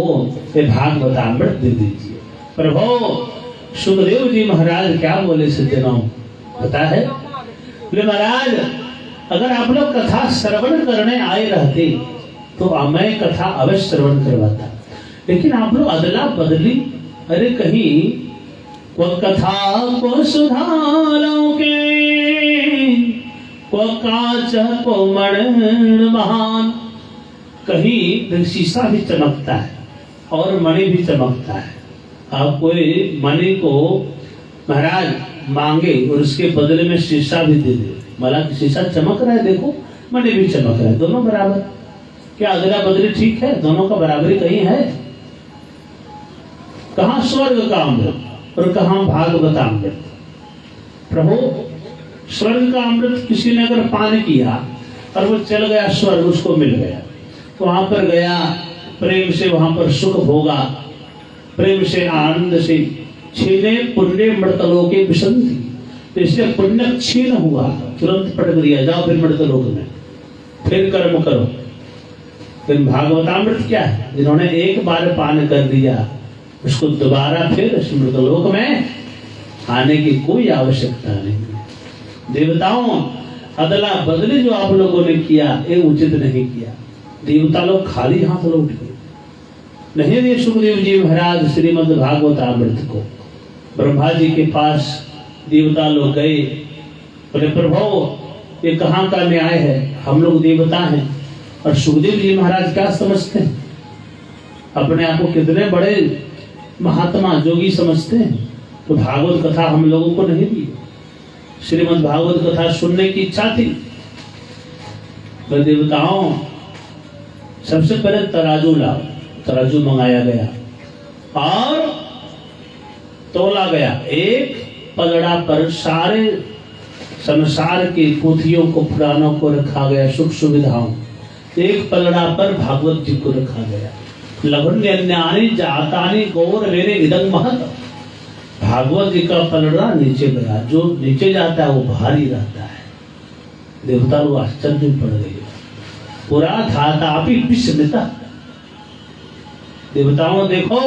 ये भागवतामृत दे दीजिए। प्रभु सुखदेव जी महाराज क्या बोले सज्जनों पता है? बोले महाराज अगर आप लोग कथा श्रवण करने आए रहते तो मैं कथा अवश्य श्रवण करवाता, लेकिन आप लोग अदला बदली, अरे कहीं वो कथा को सुधारो के वो कांच को मण महान, कहीं शीशा भी चमकता है और मणि भी चमकता है। आप कोई मणि को महाराज मांगे और उसके बदले में शीशा भी दे दे, भला शीशा चमक रहा है, देखो मणि भी चमक रहा है, दोनों बराबर। क्या अदला बदली ठीक है? दोनों का बराबरी कहीं है? कहाँ स्वर्ग का अमृत और कहाँ भागवतामृत? प्रभु स्वर्ग का अमृत किसी ने अगर पान किया और वो चल गया स्वर्ग, उसको मिल गया, तो वहां पर गया, प्रेम से वहां पर सुख भोगा, प्रेम से आनंद से छीने पुण्य मृतलोके विसंति, तो इससे पुण्य छीन हुआ, तुरंत पटक दिया, जाओ फिर मृतलोक में फिर कर्म करो। फिर भागवतामृत क्या है? जिन्होंने एक बार पान कर दिया उसको दोबारा फिर मृतलोक में आने की कोई आवश्यकता नहीं। देवताओं अदला बदली जो आप लोगों ने किया ये उचित नहीं किया। देवता लोग खाली हाथ लौट गए, नहीं दिए सुखदेव जी महाराज श्रीमद् भागवतामृत को। ब्रह्मा जी के पास देवता लोग गए, बोले प्रभु ये कहाँ का न्याय है? हम लोग देवता हैं और सुखदेव जी महाराज क्या समझते हैं? अपने आप को कितने बड़े महात्मा जोगी समझते हैं, तो भागवत कथा हम लोगों को नहीं दी। श्रीमद् भागवत कथा सुनने की इच्छा थी, तो देवताओं सबसे पहले तराजू लाओ, तराजू मंगाया गया और तोला गया। एक पलड़ा पर सारे संसार की पोथियों को पुराणों को रखा गया, सुख सुविधाओं, एक पलड़ा पर भागवत जी को रखा गया। लघुन्यन्यानि जातानि गौर मेरे इदं महत, भागवत जी का पलड़ा नीचे गया, जो नीचे जाता है वो भारी रहता है। देवता लोग आश्चर्य पड़ गए, पूरा धातापि विस्मिता। देवताओं देखो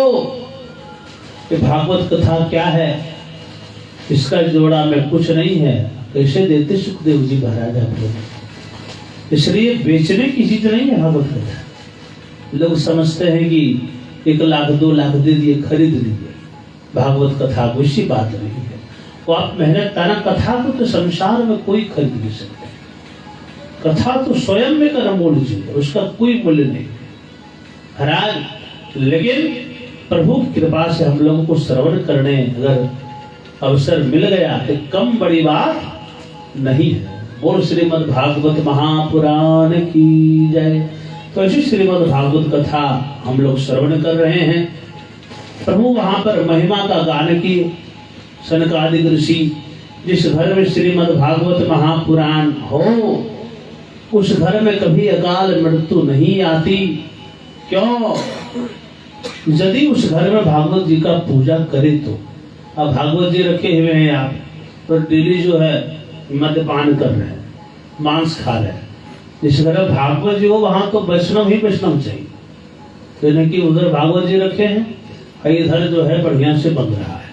ये भागवत कथा क्या है, इसका जोड़ा में कुछ नहीं है, कैसे देते सुखदेव जी महाराज आप लोग? इसलिए बेचने की चीज नहीं है भागवत कथा। लोग समझते हैं कि 1 लाख 2 लाख दे दिए खरीद लीजिए, भागवत कथा को इसी बात नहीं है। वो आप मेहनत ताना, कथा को तो संसार में कोई खरीद नहीं सकता, कथा तो स्वयं में का अमूल्य चीज है, उसका कोई मूल्य नहीं महाराज। लेकिन प्रभु की कृपा से हम लोगों को श्रवण करने अगर अवसर मिल गया तो कम बड़ी बात नहीं है। बोल श्रीमद् भागवत महापुराण की जय। तो ऐसी श्रीमद् भागवत कथा हम लोग श्रवण कर रहे हैं। प्रभु वहां पर महिमा का गान किए। सनकादिक ऋषि जिस घर में श्रीमद् भागवत महापुराण हो उस घर में कभी अकाल मृत्यु नहीं आती। क्यों? यदि उस घर में भागवत जी का पूजा करे तो। अब भागवत जी रखे हुए हैं आप, तो डेली जो है मद्यपान कर रहे हैं, मांस खा रहे हैं। जिस घर में भागवत जी हो वहां तो वैष्णव ही वैष्णव चाहिए, यानी कि उधर भागवत जी रखे हैं, इधर जो है बढ़िया से बन रहा है,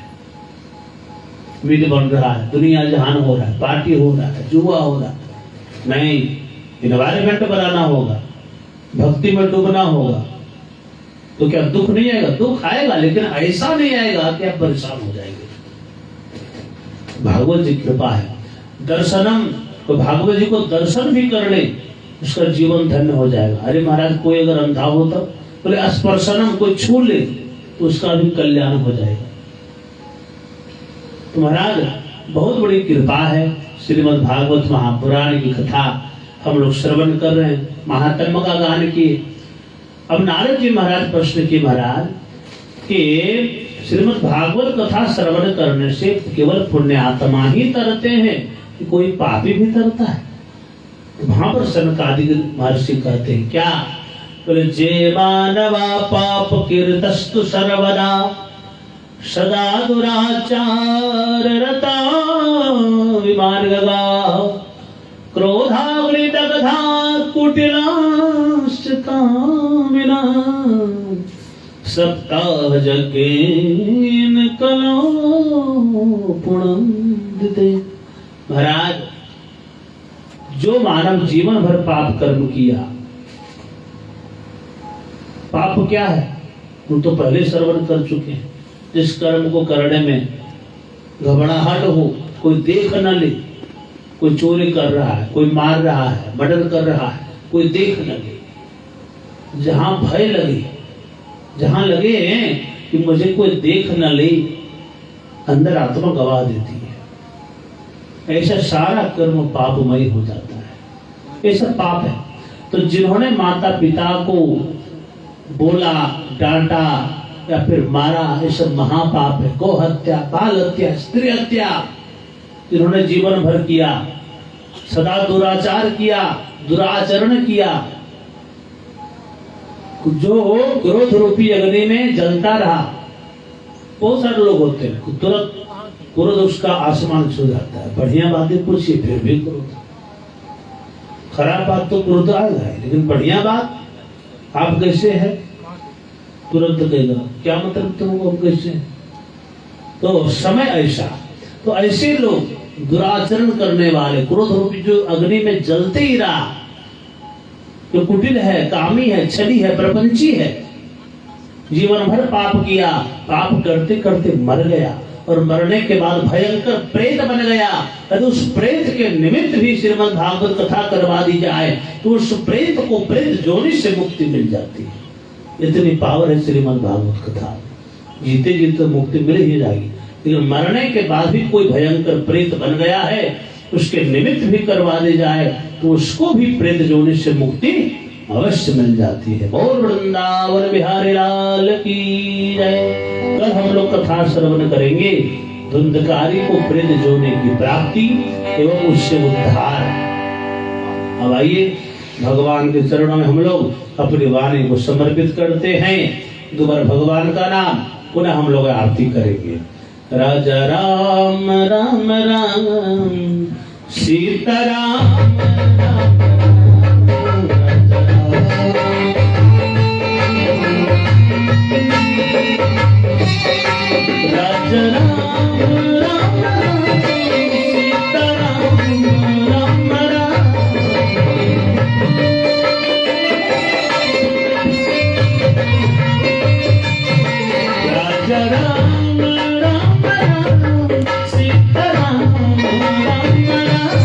मीट बन रहा है, दुनिया जहान हो रहा है, पार्टी हो रहा है, जुआ हो रहा है। नहीं, इन्वायरमेंट बनाना होगा। भक्ति में डूबना होगा तो क्या दुख नहीं आएगा? दुख आएगा, लेकिन ऐसा नहीं आएगा कि आप परेशान हो जाएंगे। भागवत जी कृपा है। दर्शनम, तो भागवत जी को दर्शन भी कर ले, उसका जीवन धन्य हो जाएगा। अरे महाराज, कोई अगर अंधा हो तो बोले स्पर्शनम, कोई छू ले तो उसका भी कल्याण हो जाएगा। तो महाराज बहुत बड़ी कृपा है। श्रीमद् भागवत महापुराण की कथा हम लोग श्रवण कर रहे हैं, महात्मा का गान किए। अब नारद जी महाराज प्रश्न किए, महाराज कि श्रीमद् भागवत कथा श्रवण करने से केवल पुण्यात्मा ही तरते हैं कि कोई पापी भी तरता है? तो वहां पर सनकादिक महर्षि कहते हैं क्या? बोले जे मानवा पाप कीर्तस्तु सर्वदा सदा दुराचार रता विमार्गगा क्रोधाग्नि दग्धा कुटिलाश्च कामिना सप्ताह यज्ञेन कलो पुनन्दिते। महाराज, जो मानव जीवन भर पाप कर्म किया, पाप क्या है हम तो पहले श्रवण कर चुके हैं। जिस कर्म को करने में घबराहट हो, कोई देख न ले, कोई चोरी कर रहा है, कोई मार रहा है, मर्डर कर रहा है, कोई देख न ले, जहां भय लगे, जहां लगे कि मुझे कोई देख न ले, अंदर आत्मा गवा देती है। ऐसा सारा कर्म पापमय हो जाता है, ऐसा पाप है। तो जिन्होंने माता पिता को बोला, डांटा या फिर मारा, ये सब महापाप है। गौ हत्या, बाल हत्या, स्त्री हत्या जिन्होंने जीवन भर किया, सदा दुराचार किया, दुराचरण किया, जो क्रोध रूपी अग्नि में जलता रहा। बहुत सारे लोग होते हैं तुरंत क्रोध उसका आसमान छू जाता है। बढ़िया बातें पूछिए फिर भी क्रोध, खराब बात तो क्रोध आएगा, लेकिन बढ़िया बात आप कैसे है तुरंत कहेगा क्या मतलब तुम कैसे। तो समय ऐसा, तो ऐसे लोग दुराचरण करने वाले, क्रोध रूपी जो अग्नि में जलते ही रहा, जो कुटिल है, कामी है, छली है, प्रपंची है, जीवन भर पाप किया, पाप करते करते मर गया और मरने के बाद भयंकर प्रेत बन गया। यदि उस प्रेत के निमित्त भी श्रीमद् भागवत कथा करवा दी जाए तो उस प्रेत को प्रेत जोनि से मुक्ति मिल जाती है। इतनी पावर है श्रीमद् भागवत कथा, जीते जीते मुक्ति मिल ही जाएगी। लेकिन मरने के बाद भी कोई भयंकर प्रेत बन गया है, उसके निमित्त भी करवा दी जाए तो उसको भी प्रेत जोनि से मुक्ति अवश्य मिल जाती है। और वृंदावन बिहारी लाल की जय। कल हम लोग कथा श्रवण करेंगे धुंधकारी को प्रेत जोनि की प्राप्ति एवं उससे उद्धार। अब आइए भगवान के चरणों में हम लोग अपनी वाणी को समर्पित करते हैं। दोबारा भगवान का नाम पुनः हम लोग आरती करेंगे। राजा राम राम राम, सीता राम राम राजा राम राम राम, सीता राम राम राम, राजा राम राम राम, सीता राम राम राम।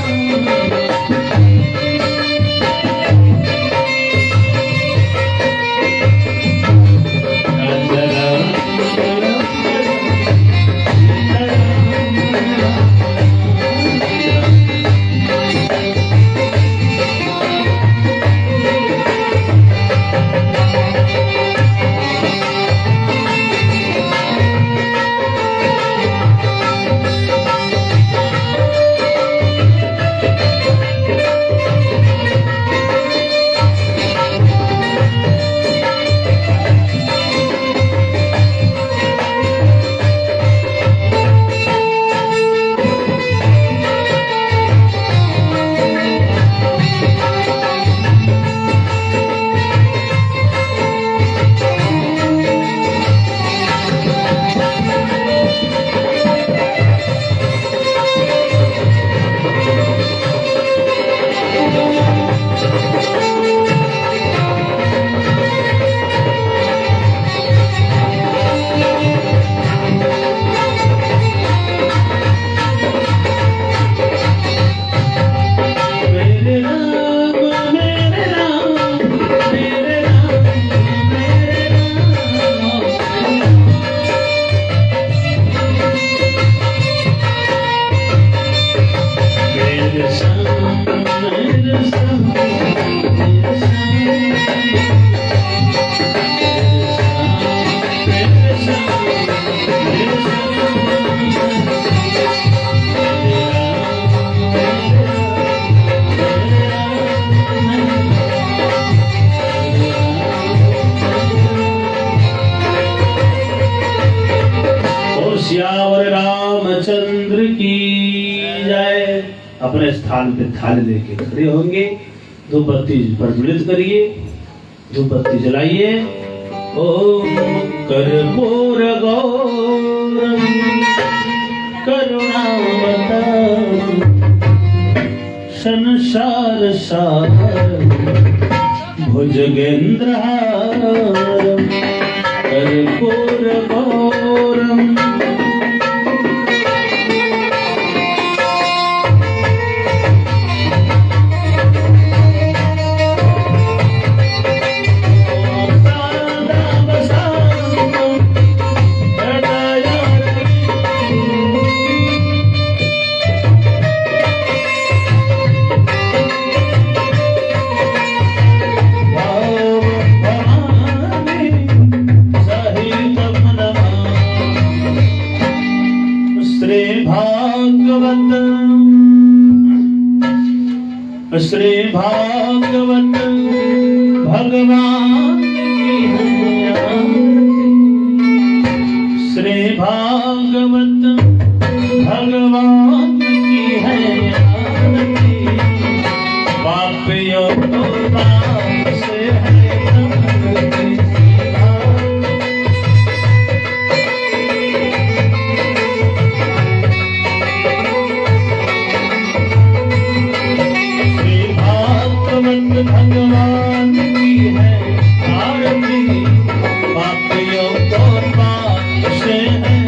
श्यावर रामचंद्र की जय। अपने स्थान पे थाली लेके खड़े होंगे, धूप बत्ती प्रज्वलित करिए, धूप बत्ती जलाइए। ओम कर्पूर गौरम करुणावतारम संसार सारम भुजगेंद्रहारम कर्पूर गौरम श्री भागवत भगवान की श्री भागवत भगवान की है आरती। पापियों को पाप से है भगवान की है आरती। पापियों को पाप से है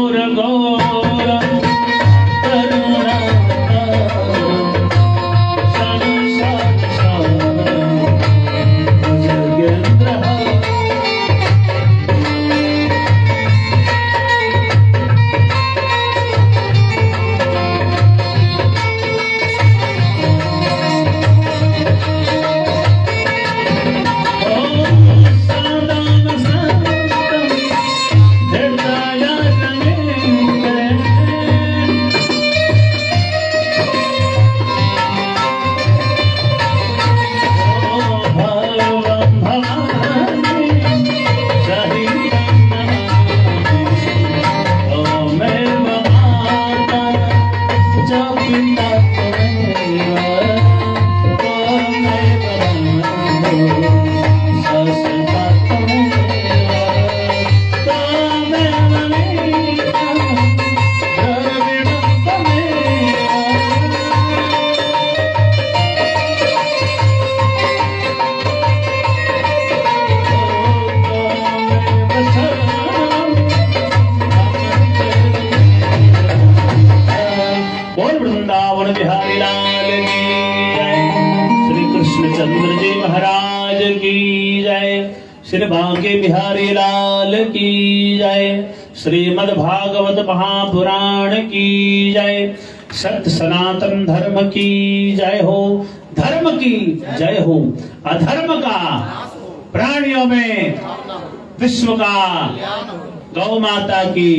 घोर घोर करुणा वृंदावन बिहारी लाल की जय। श्री कृष्णचंद्र जी महाराज की जय। श्री बांके बिहारी लाल की जय। श्रीमद् भागवत महापुराण की जय। सत्य सनातन धर्म की जय हो। धर्म की जय हो। अधर्म का प्राणियों में विश्व का गौ माता की,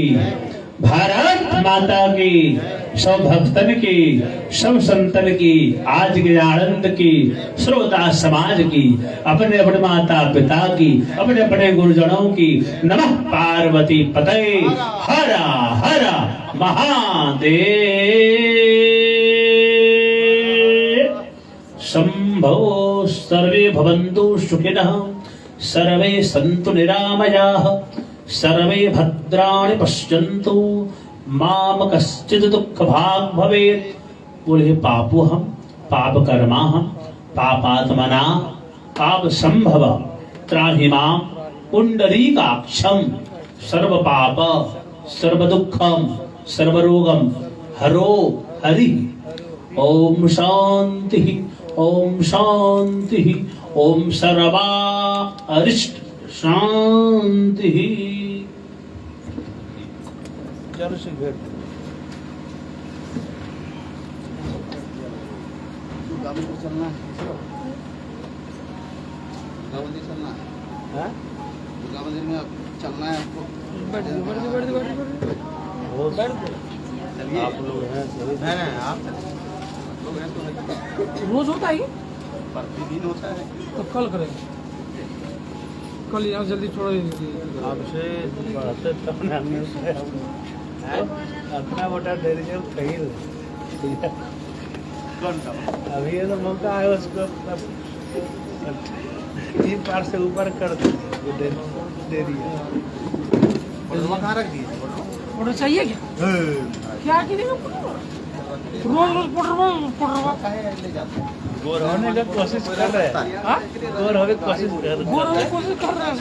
भारत माता की, सब भक्तन की, सब संतन की, आज के आनंद की, श्रोता समाज की, अपने अपने माता पिता की, अपने अपने गुरुजनों की। नमः पार्वती पते हर हर महादेव। शंभो सर्वे भवन्तु सुखिनः, सर्वे सन्तु निरामयाः, सर्वे भद्राणि पश्यन्तु माम कश्चित् दुःख भाग् भवेत्। बोले पापोऽहं पापकर्माहं पापात्मना पाप संभव त्राहि मां पुंडरीकाक्षं सर्व पाप सर्व दुःखं सर्व रोगं हरो हरि। ओम शांति ओम शांति ओम सर्वा अरिष्ट शांति। चलो से घर चलना है, मंदिर चलना है, हाँ? दुर्गा मंदिर में अब चलना है आपको। आप लोग हैं नहीं आप लोग हैं तो रोज होता है प्रतिदिन होता है। तो कल करेंगे, कल यहाँ जल्दी छोड़ आपसे बढ़ते तब ना हमने से अपना वोटा दे दीजिए कहीं कौन सा अभी ये तो मौका है उसको तीन पार से ऊपर कर दे दिया। कहाँ रख दिए? फोटो चाहिए क्या? क्या कि रोज रोज फोटो गोर होने का कोशिश कर रहे हैं, हाँ? गोर होने की कोशिश कर रहे हैं। कोशिश कर रहे हैं।